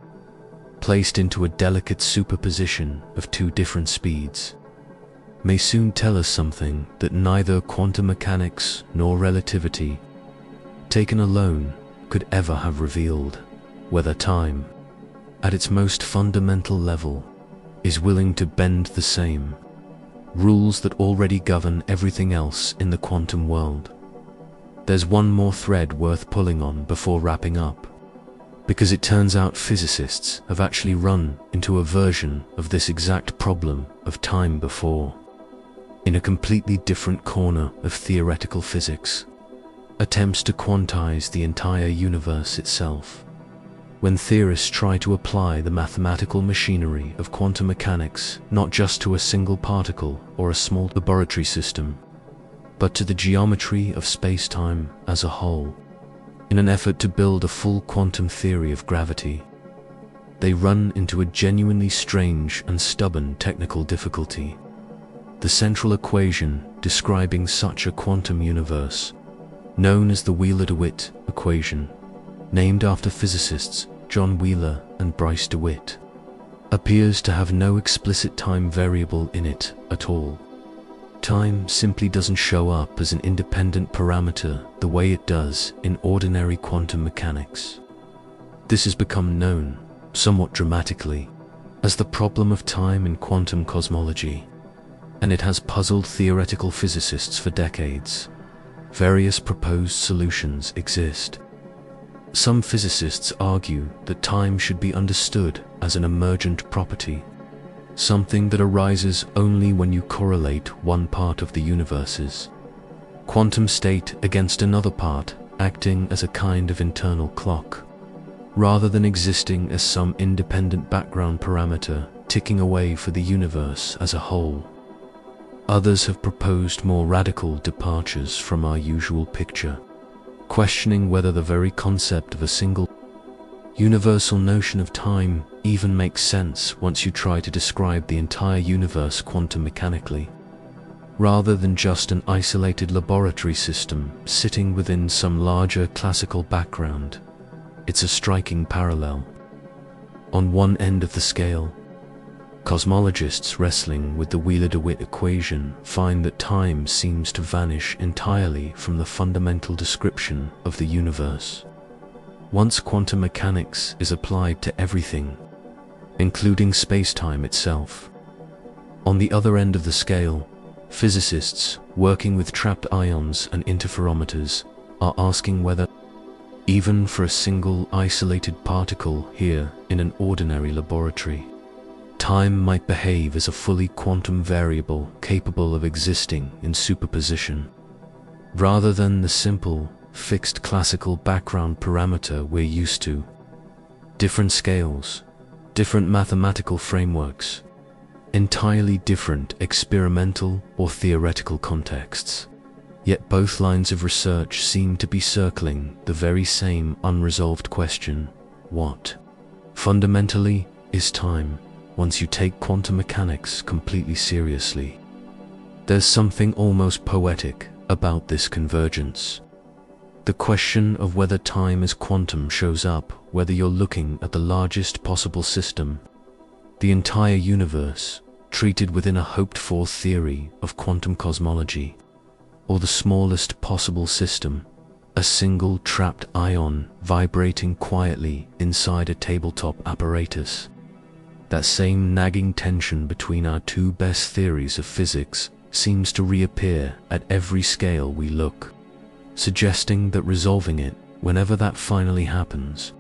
placed into a delicate superposition of two different speeds, may soon tell us something that neither quantum mechanics nor relativity, taken alone, could ever have revealed: whether time, at its most fundamental level, is willing to bend the same rules that already govern everything else in the quantum world. There's one more thread worth pulling on before wrapping up, because it turns out physicists have actually run into a version of this exact problem of time before, in a completely different corner of theoretical physics, attempts to quantize the entire universe itself. When theorists try to apply the mathematical machinery of quantum mechanics not just to a single particle or a small laboratory system, but to the geometry of space-time as a whole, in an effort to build a full quantum theory of gravity, they run into a genuinely strange and stubborn technical difficulty. The central equation describing such a quantum universe, known as the Wheeler-DeWitt equation, named after physicists John Wheeler and Bryce DeWitt, appears to have no explicit time variable in it at all. Time simply doesn't show up as an independent parameter the way it does in ordinary quantum mechanics. This has become known, somewhat dramatically, as the problem of time in quantum cosmology, and it has puzzled theoretical physicists for decades. Various proposed solutions exist. Some physicists argue that time should be understood as an emergent property, something that arises only when you correlate one part of the universe's quantum state against another part, acting as a kind of internal clock, rather than existing as some independent background parameter ticking away for the universe as a whole. Others have proposed more radical departures from our usual picture, questioning whether the very concept of a single universal notion of time even makes sense once you try to describe the entire universe quantum mechanically, rather than just an isolated laboratory system sitting within some larger classical background. It's a striking parallel. On one end of the scale, Cosmologists wrestling with the Wheeler-DeWitt equation find that time seems to vanish entirely from the fundamental description of the universe. Once quantum mechanics is applied to everything, including space-time itself. On the other end of the scale, physicists working with trapped ions and interferometers are asking whether, even for a single isolated particle here in an ordinary laboratory, time might behave as a fully quantum variable capable of existing in superposition, rather than the simple, fixed classical background parameter we're used to. Different scales, different mathematical frameworks, entirely different experimental or theoretical contexts. Yet both lines of research seem to be circling the very same unresolved question: what, fundamentally, is time once you take quantum mechanics completely seriously? There's something almost poetic about this convergence. The question of whether time is quantum shows up whether you're looking at the largest possible system, the entire universe treated within a hoped-for theory of quantum cosmology, or the smallest possible system, a single trapped ion vibrating quietly inside a tabletop apparatus. That same nagging tension between our two best theories of physics seems to reappear at every scale we look, suggesting that resolving it, whenever that finally happens,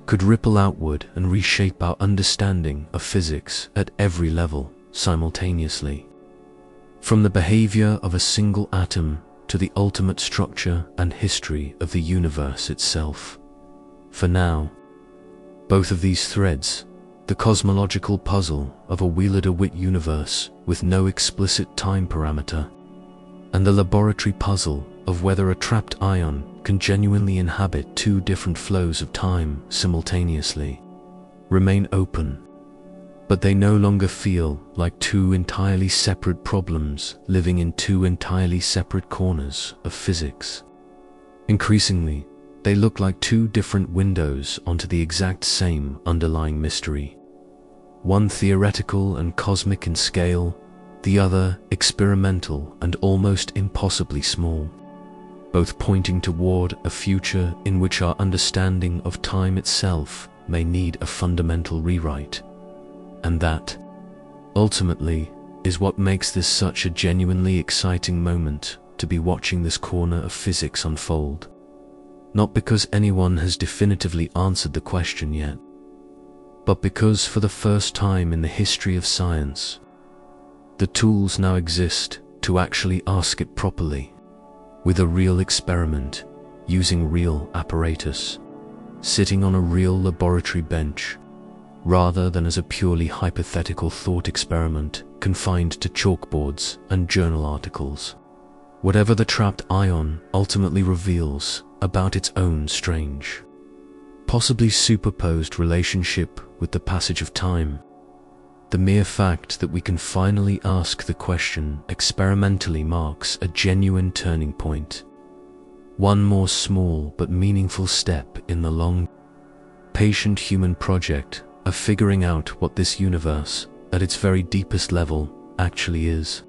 could ripple outward and reshape our understanding of physics at every level simultaneously. From the behavior of a single atom to the ultimate structure and history of the universe itself. For now, both of these threads, the cosmological puzzle of a Wheeler-DeWitt universe with no explicit time parameter, and the laboratory puzzle of whether a trapped ion can genuinely inhabit two different flows of time simultaneously, remain open. But they no longer feel like two entirely separate problems living in two entirely separate corners of physics. Increasingly, they look like two different windows onto the exact same underlying mystery. One theoretical and cosmic in scale, the other experimental and almost impossibly small, both pointing toward a future in which our understanding of time itself may need a fundamental rewrite. And that, ultimately, is what makes this such a genuinely exciting moment to be watching this corner of physics unfold. Not because anyone has definitively answered the question yet, but because for the first time in the history of science, the tools now exist to actually ask it properly, with a real experiment, using real apparatus, sitting on a real laboratory bench, rather than as a purely hypothetical thought experiment confined to chalkboards and journal articles. Whatever the trapped ion ultimately reveals about its own strange, possibly superposed relationship with the passage of time, the mere fact that we can finally ask the question experimentally marks a genuine turning point. One more small but meaningful step in the long, patient human project of figuring out what this universe, at its very deepest level, actually is.